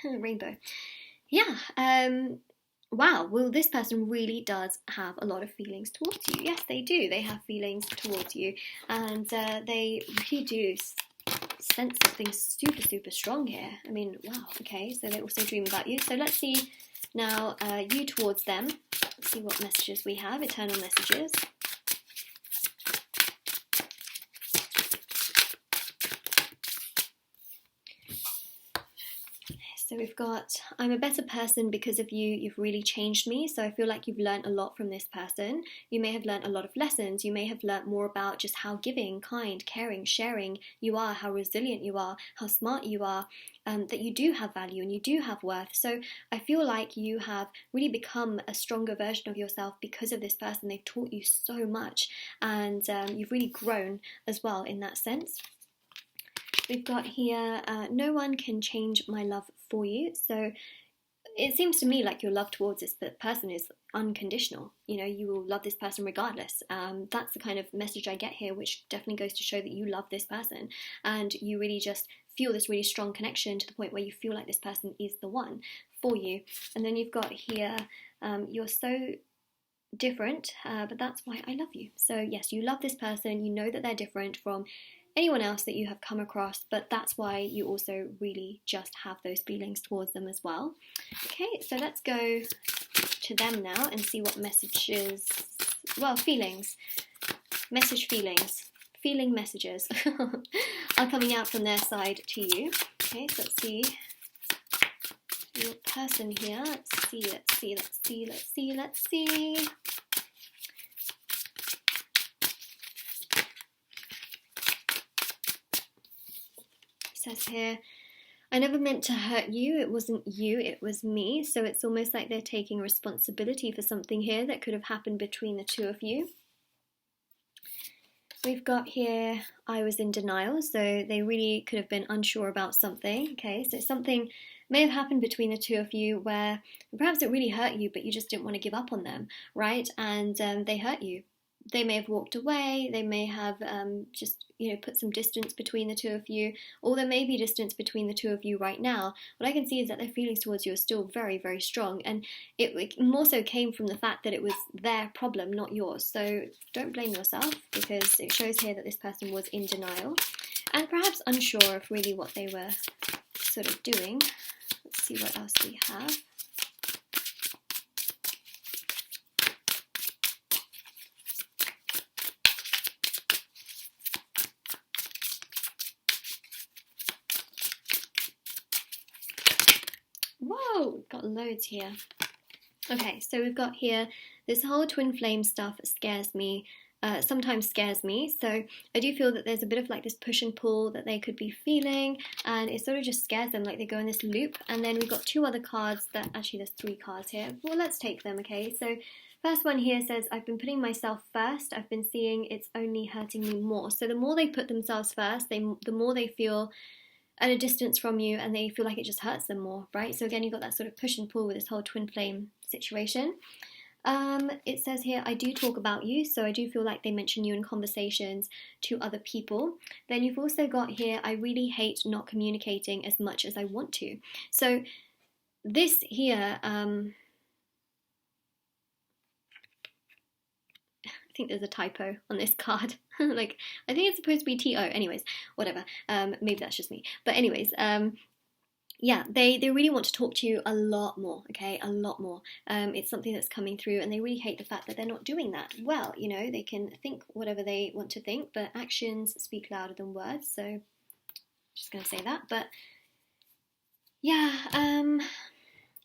Rainbow. Yeah. Wow, well, this person really does have a lot of feelings towards you. Yes, they do. They have feelings towards you, and they really do sense something super, super strong here. I mean, wow, okay, so they also dream about you. So let's see now you towards them. Let's see what messages we have, eternal messages. So we've got, I'm a better person because of you. You've really changed me. So I feel like you've learned a lot from this person. You may have learned a lot of lessons. You may have learned more about just how giving, kind, caring, sharing you are, how resilient you are, how smart you are, that you do have value and you do have worth. So I feel like you have really become a stronger version of yourself because of this person. They've taught you so much, and you've really grown as well in that sense. We've got here, no one can change my love for you. So it seems to me like your love towards this person is unconditional. You know, you will love this person regardless. That's the kind of message I get here, which definitely goes to show that you love this person and you really just feel this really strong connection to the point where you feel like this person is the one for you. And then you've got here, you're so different, but that's why I love you. So yes, you love this person. You know that they're different from anyone else that you have come across, but that's why you also really just have those feelings towards them as well. Okay, so let's go to them now and see what messages, well, feelings, feeling messages are coming out from their side to you. Okay, so let's see your person here. Let's see. Says here, I never meant to hurt you. It wasn't you, it was me. So it's almost like they're taking responsibility for something here that could have happened between the two of you. We've got here, I was in denial. So they really could have been unsure about something. Okay, so something may have happened between the two of you where perhaps it really hurt you, but you just didn't want to give up on them, right? And they hurt you. They may have walked away, they may have just, put some distance between the two of you, or there may be distance between the two of you right now. What I can see is that their feelings towards you are still very, very strong, and it more so came from the fact that it was their problem, not yours. So don't blame yourself, because it shows here that this person was in denial, and perhaps unsure of really what they were sort of doing. Let's see what else we have. Whoa, got loads here. Okay, so we've got here, this whole twin flame stuff scares me, sometimes scares me. So I do feel that there's a bit of like this push and pull that they could be feeling, and it sort of just scares them, like they go in this loop. And then we've got two other cards that, actually there's three cards here. Well, let's take them, okay? So first one here says, I've been putting myself first. I've been seeing it's only hurting me more. So the more they put themselves first, the more they feel at a distance from you, and they feel like it just hurts them more, right? So again, you've got that sort of push and pull with this whole twin flame situation. It says here, I do talk about you, so I do feel like they mention you in conversations to other people. Then you've also got here, I really hate not communicating as much as I want to. So this here, I think there's a typo on this card. Like, I think it's supposed to be T-O. Anyways, whatever. Maybe that's just me. But anyways, yeah, they really want to talk to you a lot more, okay? A lot more. It's something that's coming through, and they really hate the fact that they're not doing that. Well, they can think whatever they want to think, but actions speak louder than words. So I'm just going to say that. But yeah,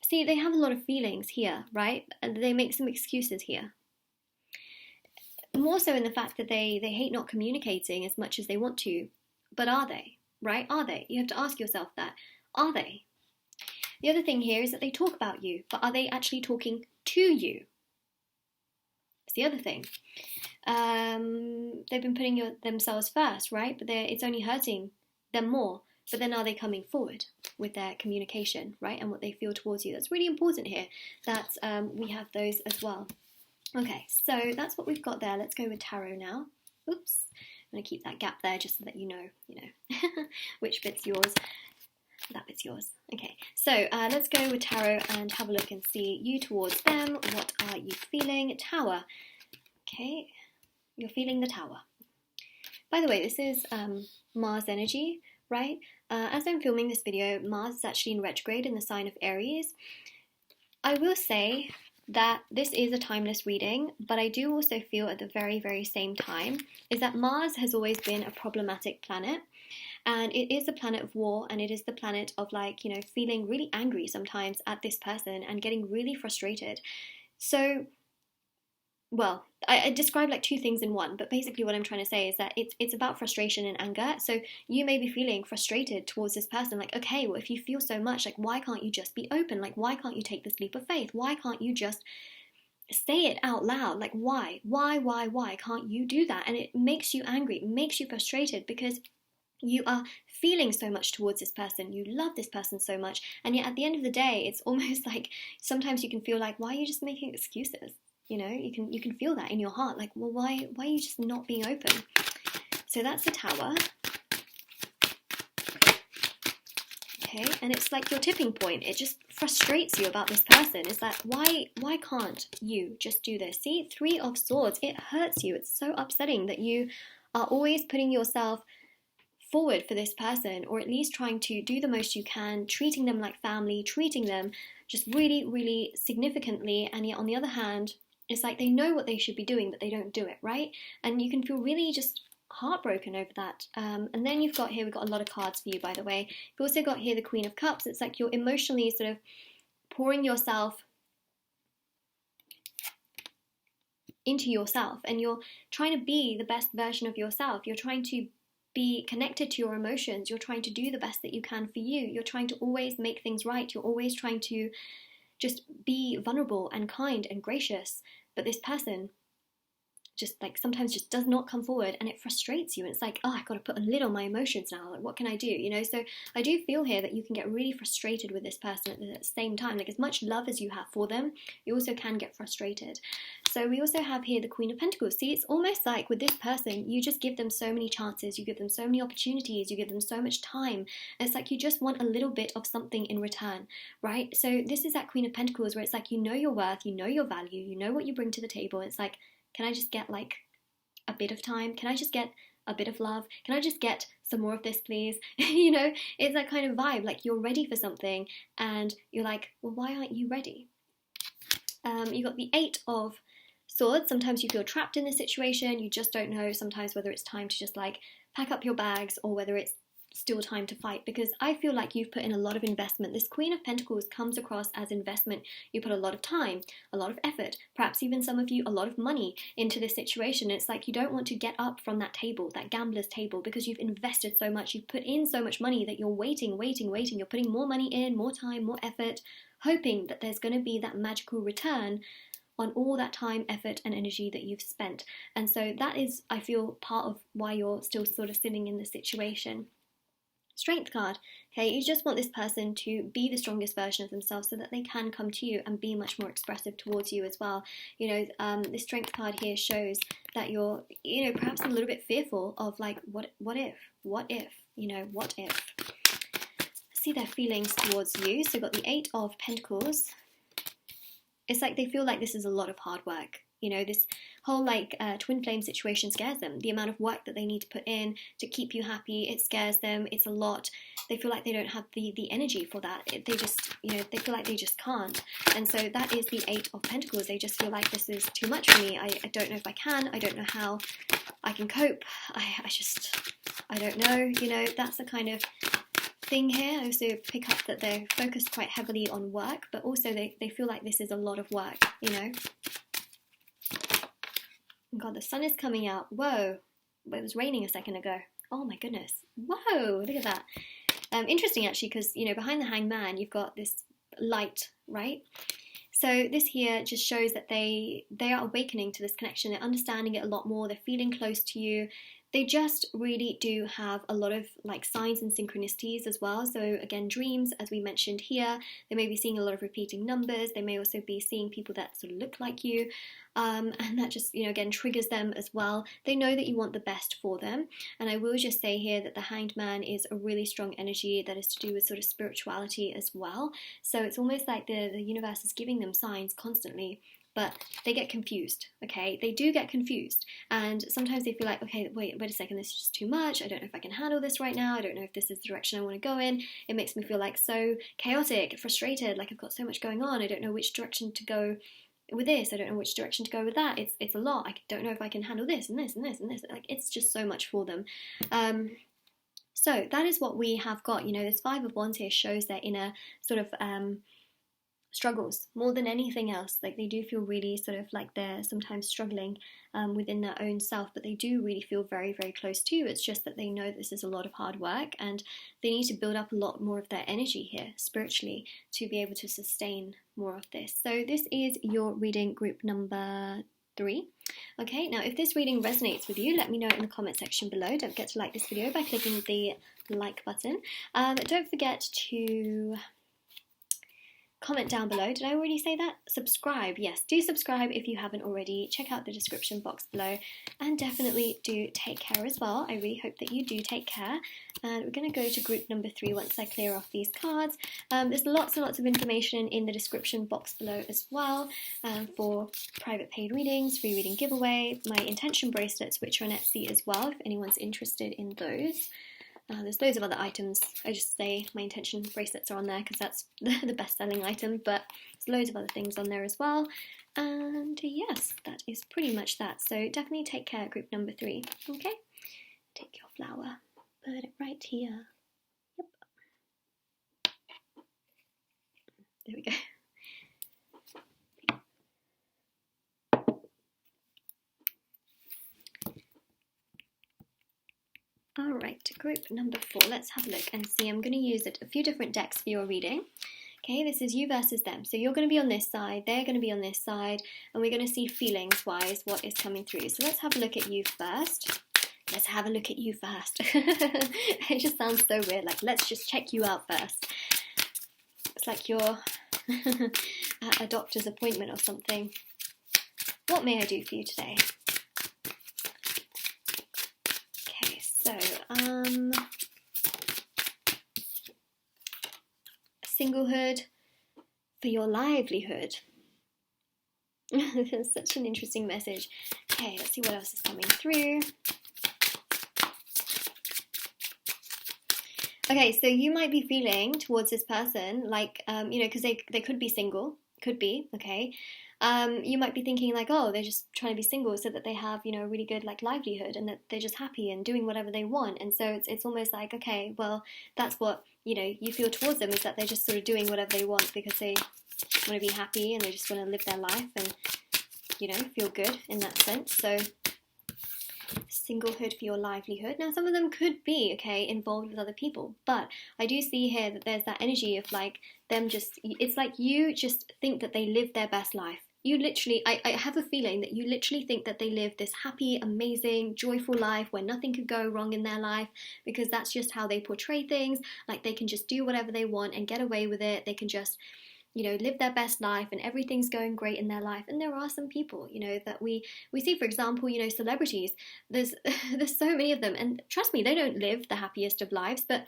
see, they have a lot of feelings here, right? And they make some excuses here. More so in the fact that they hate not communicating as much as they want to. But are they? Right? Are they? You have to ask yourself that. Are they? The other thing here is that they talk about you, but are they actually talking to you? It's the other thing. They've been putting themselves first, right? But it's only hurting them more. But then are they coming forward with their communication, right? And what they feel towards you. That's really important here, that we have those as well. Okay, so that's what we've got there. Let's go with tarot now. Oops, I'm going to keep that gap there just so that you know, which bit's yours. That bit's yours. Okay, so let's go with tarot and have a look and see you towards them. What are you feeling? Tower. Okay, you're feeling the Tower. By the way, this is Mars energy, right? As I'm filming this video, Mars is actually in retrograde in the sign of Aries. I will say that this is a timeless reading, but I do also feel at the very, very same time is that Mars has always been a problematic planet. And it is the planet of war, and it is the planet of, like, you know, feeling really angry sometimes at this person and getting really frustrated. So, well, I described like two things in one, but basically what I'm trying to say is that it's about frustration and anger. So you may be feeling frustrated towards this person, like, okay, well, if you feel so much, like, why can't you just be open? Like, why can't you take this leap of faith? Why can't you just say it out loud? Like, why can't you do that? And it makes you angry, it makes you frustrated, because you are feeling so much towards this person, you love this person so much, and yet at the end of the day, it's almost like sometimes you can feel like, why are you just making excuses? You know, you can feel that in your heart, like, well, why are you just not being open? So that's the Tower. Okay, and it's like your tipping point. It just frustrates you about this person. It's like, why can't you just do this? See, Three of Swords, it hurts you. It's so upsetting that you are always putting yourself forward for this person, or at least trying to do the most you can, treating them like family, treating them just really, really significantly, and yet on the other hand, it's like they know what they should be doing, but they don't do it, right? And you can feel really just heartbroken over that. And then you've got here, we've got a lot of cards for you, by the way. You've also got here the Queen of Cups. It's like you're emotionally sort of pouring yourself into yourself, and you're trying to be the best version of yourself. You're trying to be connected to your emotions. You're trying to do the best that you can for you. You're trying to always make things right. You're always trying to just be vulnerable and kind and gracious. But this person just like sometimes just does not come forward, and it frustrates you. And it's like, oh, I've got to put a lid on my emotions now. Like, what can I do? You know, so I do feel here that you can get really frustrated with this person at the same time. Like, as much love as you have for them, you also can get frustrated. So we also have here the Queen of Pentacles. See, it's almost like with this person, you just give them so many chances, you give them so many opportunities, you give them so much time. And it's like you just want a little bit of something in return, right? So this is that Queen of Pentacles where it's like, you know your worth, you know your value, you know what you bring to the table. It's like, can I just get like a bit of time? Can I just get a bit of love? Can I just get some more of this, please? You know, it's that kind of vibe. Like, you're ready for something and you're like, well, why aren't you ready? You got the Eight of Swords. Sometimes you feel trapped in this situation. You just don't know sometimes whether it's time to just like pack up your bags or whether it's still time to fight, because I feel like you've put in a lot of investment. This Queen of Pentacles comes across as investment. You put a lot of time, a lot of effort, perhaps even some of you a lot of money into this situation. It's like you don't want to get up from that table, that gambler's table, because you've invested so much, you've put in so much money that you're waiting. You're putting more money in, more time, more effort, hoping that there's going to be that magical return on all that time, effort, and energy that you've spent. And so that is, I feel, part of why you're still sort of sitting in this situation. Strength card, okay, you just want this person to be the strongest version of themselves so that they can come to you and be much more expressive towards you as well. You know, this strength card here shows that you're, you know, perhaps a little bit fearful of like, what if, you know, what if? See their feelings towards you. So got the Eight of Pentacles. It's like they feel like this is a lot of hard work. You know, this whole like twin flame situation scares them. The amount of work that they need to put in to keep you happy, it scares them. It's a lot. They feel like they don't have the energy for that. They just, you know, they feel like they just can't. And so that is the Eight of Pentacles. They just feel like this is too much for me. I don't know if I can. I don't know how I can cope. I don't know. You know, that's the kind of thing here. I also pick up that they're focused quite heavily on work, but also they feel like this is a lot of work, you know. God, the sun is coming out. Whoa, it was raining a second ago. Oh my goodness. Whoa, look at that. Interesting actually, because, you know, behind the Hanged Man, you've got this light, right? So this here just shows that they are awakening to this connection. They're understanding it a lot more. They're feeling close to you. They just really do have a lot of like signs and synchronicities as well. So again, dreams, as we mentioned here, they may be seeing a lot of repeating numbers. They may also be seeing people that sort of look like you. And that just, you know, again, triggers them as well. They know that you want the best for them. And I will just say here that the Hanged Man is a really strong energy that is to do with sort of spirituality as well. So it's almost like the universe is giving them signs constantly, but they get confused, okay? They do get confused. And sometimes they feel like, okay, wait a second, this is just too much. I don't know if I can handle this right now. I don't know if this is the direction I want to go in. It makes me feel like so chaotic, frustrated, like I've got so much going on. I don't know which direction to go with this, I don't know which direction to go with that. It's a lot. I don't know if I can handle this and this and this and this. Like, it's just so much for them. So that is what we have got. You know, this Five of Wands here shows their inner sort of struggles more than anything else. Like, they do feel really sort of like they're sometimes struggling within their own self, but they do really feel very, very close to you. It's just that they know this is a lot of hard work, and they need to build up a lot more of their energy here spiritually to be able to sustain more of this. So this is your reading group number 3. Okay, now if this reading resonates with you, let me know in the comment section below. Don't forget to like this video by clicking the like button. Don't forget to comment down below. Did I already say that? Subscribe. Yes, do subscribe if you haven't already. Check out the description box below, and definitely do take care as well. I really hope that you do take care. And we're going to go to group number 3 once I clear off these cards. There's lots and lots of information in the description box below as well, for private paid readings, free reading giveaway, my intention bracelets, which are on Etsy as well, if anyone's interested in those. There's loads of other items. I just say my intention bracelets are on there because that's the best-selling item, but there's loads of other things on there as well. And yes, that is pretty much that. So definitely take care, group number 3. Okay? Take your flower, put it right here. Yep. There we go. Alright, group number 4. Let's have a look and see. I'm going to use a few different decks for your reading. Okay, this is you versus them. So you're going to be on this side, they're going to be on this side, and we're going to see feelings-wise what is coming through. So let's have a look at you first. Let's have a look at you first. It just sounds so weird, like let's just check you out first. It's like you're at a doctor's appointment or something. What may I do for you today? So, singlehood for your livelihood. That's such an interesting message. Okay, let's see what else is coming through. Okay, so you might be feeling towards this person like, you know, because they could be single, could be, okay. You might be thinking like, oh, they're just trying to be single so that they have, you know, a really good like livelihood, and that they're just happy and doing whatever they want. And so it's almost like, okay, well, that's what, you know, you feel towards them, is that they're just sort of doing whatever they want because they want to be happy and they just want to live their life and, you know, feel good in that sense. So singlehood for your livelihood. Now, some of them could be, okay, involved with other people, but I do see here that there's that energy of like them just, it's like you just think that they live their best life. You literally, I have a feeling that you literally think that they live this happy, amazing, joyful life where nothing could go wrong in their life, because that's just how they portray things. Like they can just do whatever they want and get away with it. They can just, you know, live their best life and everything's going great in their life. And there are some people, you know, that we see, for example, you know, celebrities. There's so many of them, and trust me, they don't live the happiest of lives, but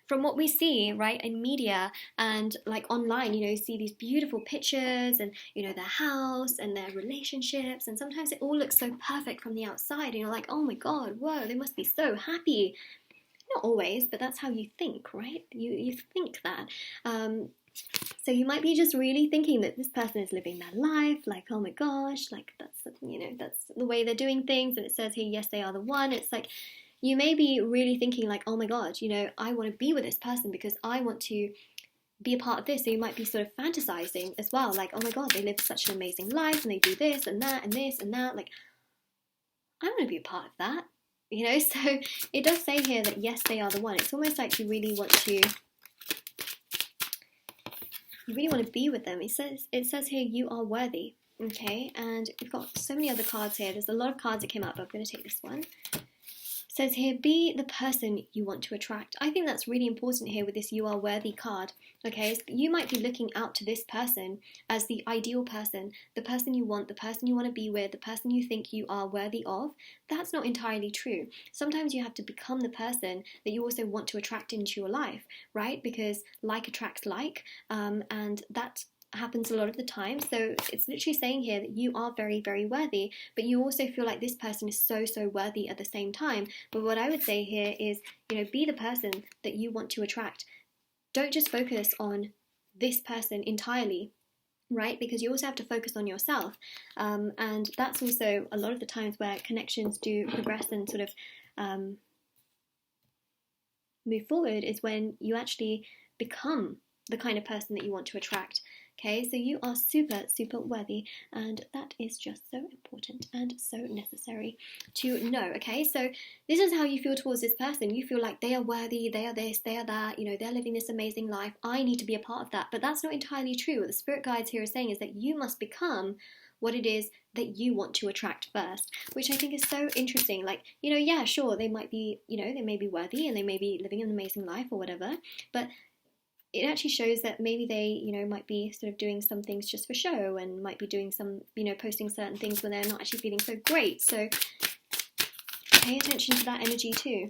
from what we see, right, in media and like online, you know, you see these beautiful pictures and, you know, their house and their relationships, and sometimes it all looks so perfect from the outside and you're like, oh my god, whoa, they must be so happy. Not always, but that's how you think, right? You think that. So you might be just really thinking that this person is living their life, like, oh my gosh, like that's, you know, that's the way they're doing things, and it says here, yes, they are the one. It's like, you may be really thinking like, oh my god, you know, I want to be with this person because I want to be a part of this. So you might be sort of fantasizing as well, like, oh my god, they live such an amazing life and they do this and that and this and that, like, I want to be a part of that, you know. So it does say here that yes, they are the one. It's almost like you really want to be with them. It says here, you are worthy, okay. And we've got so many other cards here. There's a lot of cards that came up, but I'm going to take this one. Says here, be the person you want to attract. I think that's really important here with this you are worthy card. Okay, so you might be looking out to this person as the ideal person, the person you want to be with, the person you think you are worthy of. That's not entirely true. Sometimes you have to become the person that you also want to attract into your life, right? Because like attracts like, and that happens a lot of the time. So it's literally saying here that you are very, very worthy, but you also feel like this person is so, so worthy at the same time. But what I would say here is, you know, be the person that you want to attract. Don't just focus on this person entirely. right? Because you also have to focus on yourself. And that's also a lot of the times where connections do progress and sort of move forward, is when you actually become the kind of person that you want to attract. Okay, so you are super, super worthy, and that is just so important and so necessary to know. Okay, so this is how you feel towards this person. You feel like they are worthy, they are this, they are that, you know, they're living this amazing life. I need to be a part of that. But that's not entirely true. What the spirit guides here are saying is that you must become what it is that you want to attract first, which I think is so interesting. Like, you know, yeah, sure, they might be, you know, they may be worthy and they may be living an amazing life or whatever, but it actually shows that maybe they, you know, might be sort of doing some things just for show, and might be doing some, you know, posting certain things when they're not actually feeling so great. So pay attention to that energy too.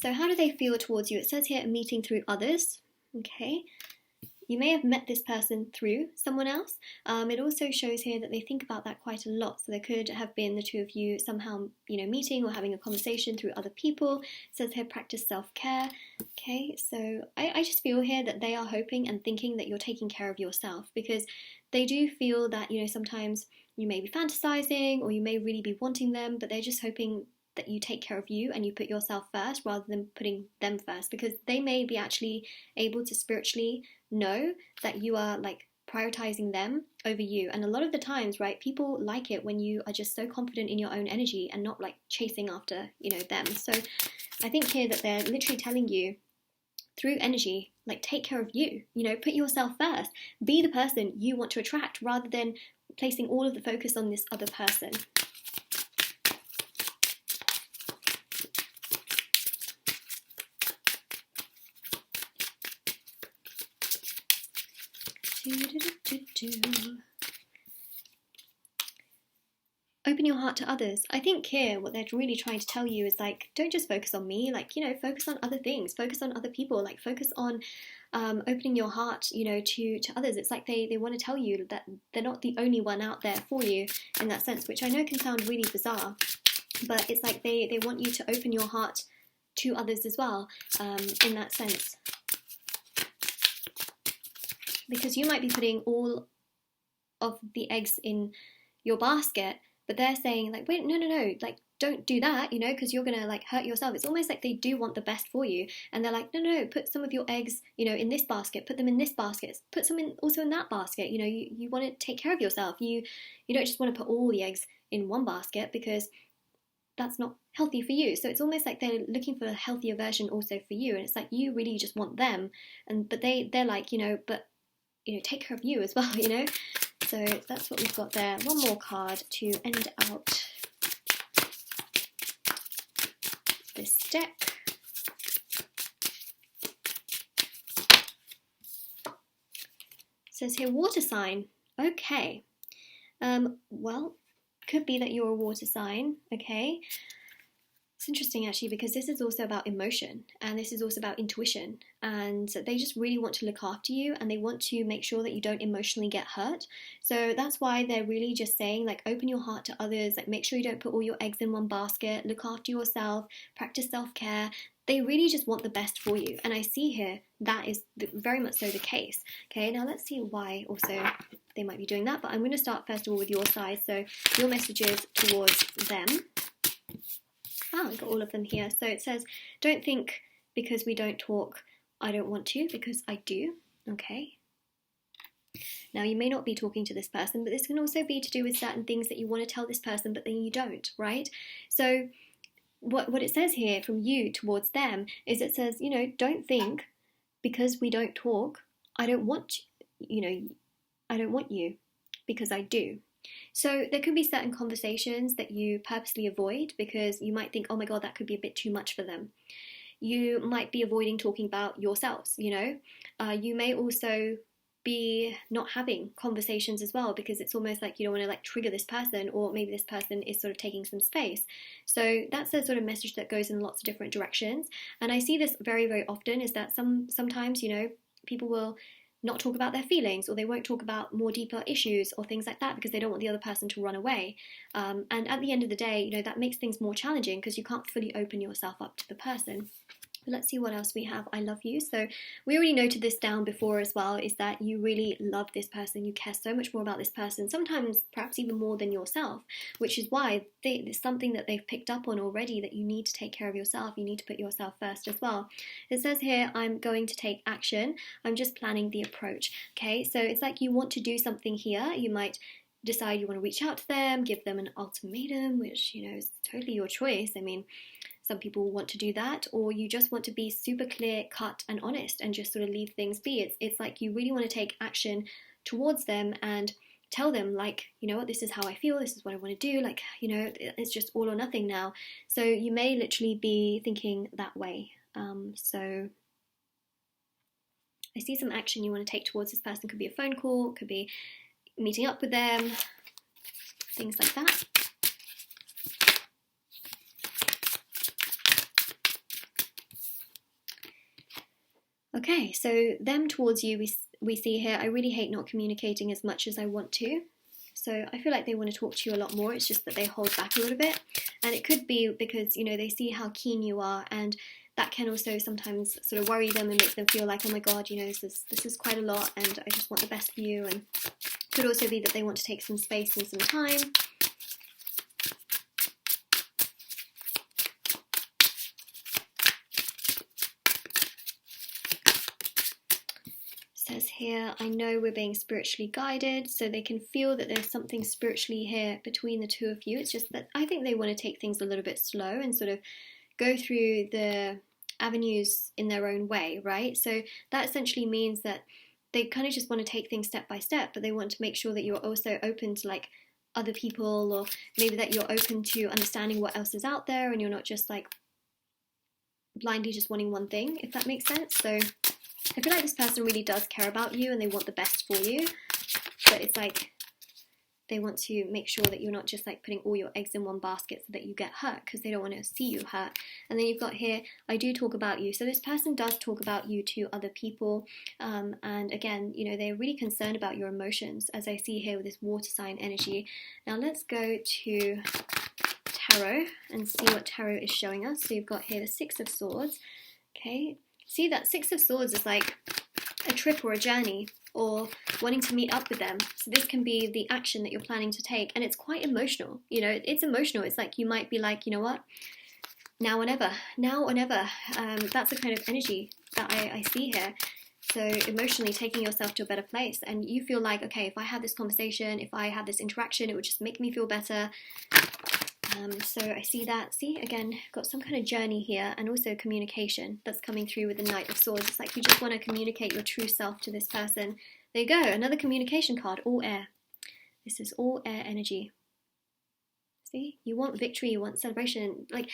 So how do they feel towards you? It says here, meeting through others. Okay. You may have met this person through someone else. It also shows here that they think about that quite a lot. So there could have been the two of you somehow, you know, meeting or having a conversation through other people. It says here, practice self-care. Okay, so I just feel here that they are hoping and thinking that you're taking care of yourself, because they do feel that, you know, sometimes you may be fantasizing or you may really be wanting them, but they're just hoping that you take care of you and you put yourself first rather than putting them first, because they may be actually able to spiritually know that you are like prioritizing them over you. And a lot of the times, right, people like it when you are just so confident in your own energy and not like chasing after, you know, them. So I think here that they're literally telling you through energy, like, take care of you, you know, put yourself first, be the person you want to attract rather than placing all of the focus on this other person. Open your heart to others. I think here what they're really trying to tell you is like, don't just focus on me, like, you know, focus on other things, focus on other people, like focus on opening your heart, you know, to others. It's like they want to tell you that they're not the only one out there for you in that sense, which I know can sound really bizarre, but it's like they want you to open your heart to others as well, in that sense. Because you might be putting all of the eggs in your basket, but they're saying like, wait, no, like, don't do that, you know, because you're gonna like hurt yourself. It's almost like they do want the best for you, and they're like, no, put some of your eggs, you know, in this basket, put them in this basket, put some in also in that basket. You know, you want to take care of yourself. You don't just want to put all the eggs in one basket, because that's not healthy for you. So it's almost like they're looking for a healthier version also for you, and it's like you really just want them, but they're like, you know, but you know, take care of you as well, you know. So that's what we've got there. One more card to end out this deck. It says here, water sign. Okay. Well, could be that you're a water sign, okay. It's interesting actually, because this is also about emotion, and this is also about intuition, and they just really want to look after you, and they want to make sure that you don't emotionally get hurt. So that's why they're really just saying like, open your heart to others, like make sure you don't put all your eggs in one basket, look after yourself, practice self-care. They really just want the best for you, and I see here that is very much so the case. Okay, now let's see why also they might be doing that, but I'm going to start first of all with your side, so your messages towards them. I got all of them here. So it says, don't think because we don't talk, I don't want to, because I do. Okay. Now, you may not be talking to this person, but this can also be to do with certain things that you want to tell this person, but then you don't, right? So what it says here from you towards them is, it says, you know, don't think because we don't talk, I don't want, you know, I don't want you, because I do. So there could be certain conversations that you purposely avoid because you might think, oh my God, that could be a bit too much for them. You might be avoiding talking about yourselves, you know. You may also be not having conversations as well, because it's almost like you don't want to like trigger this person, or maybe this person is sort of taking some space. So that's a sort of message that goes in lots of different directions. And I see this very, very often, is that sometimes, you know, people will not talk about their feelings, or they won't talk about more deeper issues or things like that because they don't want the other person to run away. And at the end of the day, you know, that makes things more challenging because you can't fully open yourself up to the person. But let's see what else we have. I love you. So we already noted this down before as well, is that you really love this person. You care so much more about this person, sometimes perhaps even more than yourself, which is why it's something that they've picked up on already, that you need to take care of yourself. You need to put yourself first as well. It says here, I'm going to take action. I'm just planning the approach. Okay, so it's like you want to do something here. You might decide you want to reach out to them, give them an ultimatum, which, you know, is totally your choice. I mean, some people want to do that, or you just want to be super clear, cut, and honest and just sort of leave things be. It's like you really want to take action towards them and tell them, like, you know what, this is how I feel, this is what I want to do, like, you know, it's just all or nothing now. So you may literally be thinking that way. So I see some action you want to take towards this person. Could be a phone call, could be meeting up with them, things like that. Okay, so them towards you, we see here, I really hate not communicating as much as I want to. So I feel like they want to talk to you a lot more. It's just that they hold back a little bit. And it could be because, you know, they see how keen you are, and that can also sometimes sort of worry them and make them feel like, oh my God, you know, this is quite a lot and I just want the best for you. And it could also be that they want to take some space and some time. Says here, I know we're being spiritually guided, so they can feel that there's something spiritually here between the two of you. It's just that I think they want to take things a little bit slow and sort of go through the avenues in their own way, right? So that essentially means that they kind of just want to take things step by step, but they want to make sure that you're also open to like other people, or maybe that you're open to understanding what else is out there, and you're not just like blindly just wanting one thing, if that makes sense. So I feel like this person really does care about you and they want the best for you, but it's like they want to make sure that you're not just like putting all your eggs in one basket so that you get hurt, because they don't want to see you hurt. And then you've got here, I do talk about you. So this person does talk about you to other people. And again, you know, they're really concerned about your emotions, as I see here with this water sign energy. Now let's go to Tarot and see what Tarot is showing us. So you've got here the Six of Swords. Okay. See, that Six of Swords is like a trip or a journey, or wanting to meet up with them. So this can be the action that you're planning to take, and it's quite emotional. You know, it's emotional. It's like you might be like, you know what, now or never, now or never. That's the kind of energy that I see here. So emotionally taking yourself to a better place, and you feel like, okay, if I had this conversation, if I had this interaction, it would just make me feel better. So I see that. See, again, got some kind of journey here, and also communication that's coming through with the Knight of Swords. It's like you just want to communicate your true self to this person. There you go, another communication card, all air. This is all air energy. See, you want victory, you want celebration, like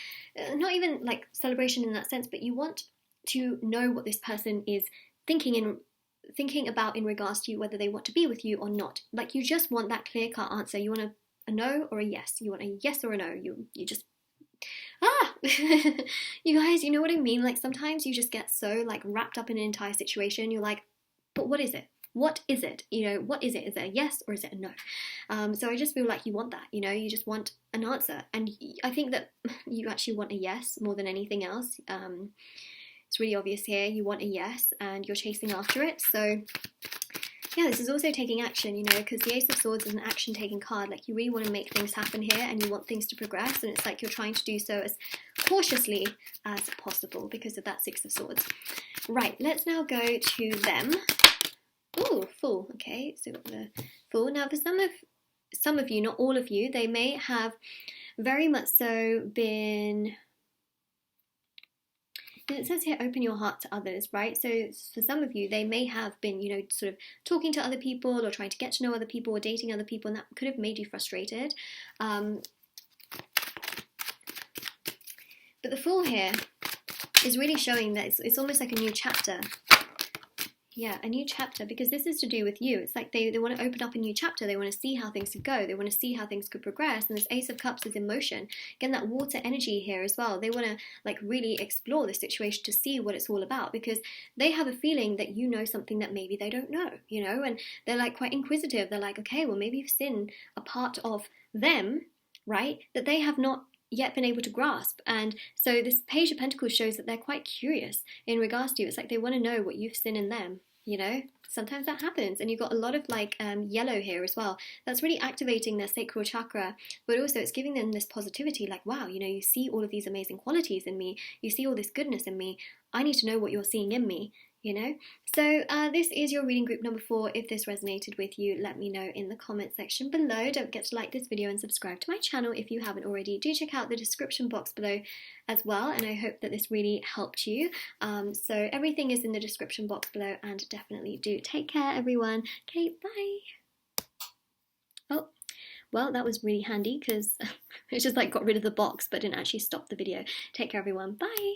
not even like celebration in that sense, but you want to know what this person is thinking about in regards to you, whether they want to be with you or not. Like you just want that clear-cut answer. You want a no or a yes. You want a yes or a no. You just you guys, you know what I mean? Like sometimes you just get so like wrapped up in an entire situation. You're like, but what is it? What is it? You know, what is it? Is it a yes or is it a no? So I just feel like you want that. You know, you just want an answer, and I think that you actually want a yes more than anything else. It's really obvious here. You want a yes, and you're chasing after it. So yeah, this is also taking action, you know, because the Ace of Swords is an action-taking card. Like, you really want to make things happen here, and you want things to progress, and it's like you're trying to do so as cautiously as possible because of that Six of Swords. Right, let's now go to them. Ooh, Fool. Okay, so we've got the Fool. Now, for some of you, not all of you, they may have very much so been... And it says here, open your heart to others, right? So for some of you, they may have been, you know, sort of talking to other people or trying to get to know other people or dating other people, and that could have made you frustrated. But the Fool here is really showing that it's almost like a new chapter. Yeah, a new chapter, because this is to do with you. It's like they want to open up a new chapter. They want to see how things could go. They want to see how things could progress. And this Ace of Cups is emotion. Again, that water energy here as well. They want to like really explore the situation to see what it's all about, because they have a feeling that you know something that maybe they don't know, you know, and they're like quite inquisitive. They're like, okay, well, maybe you've seen a part of them, right, that they have not yet been able to grasp. And so this Page of Pentacles shows that they're quite curious in regards to you. It's like they want to know what you've seen in them, you know? Sometimes that happens. And you've got a lot of like yellow here as well. That's really activating their sacral chakra, but also it's giving them this positivity, like, wow, you know, you see all of these amazing qualities in me. You see all this goodness in me. I need to know what you're seeing in me, you know? So this is your reading group number 4. If this resonated with you, let me know in the comment section below. Don't forget to like this video and subscribe to my channel if you haven't already. Do check out the description box below as well, and I hope that this really helped you. So everything is in the description box below, and definitely do take care, everyone. Okay, bye. Oh, well, that was really handy because it just like got rid of the box but didn't actually stop the video. Take care, everyone. Bye.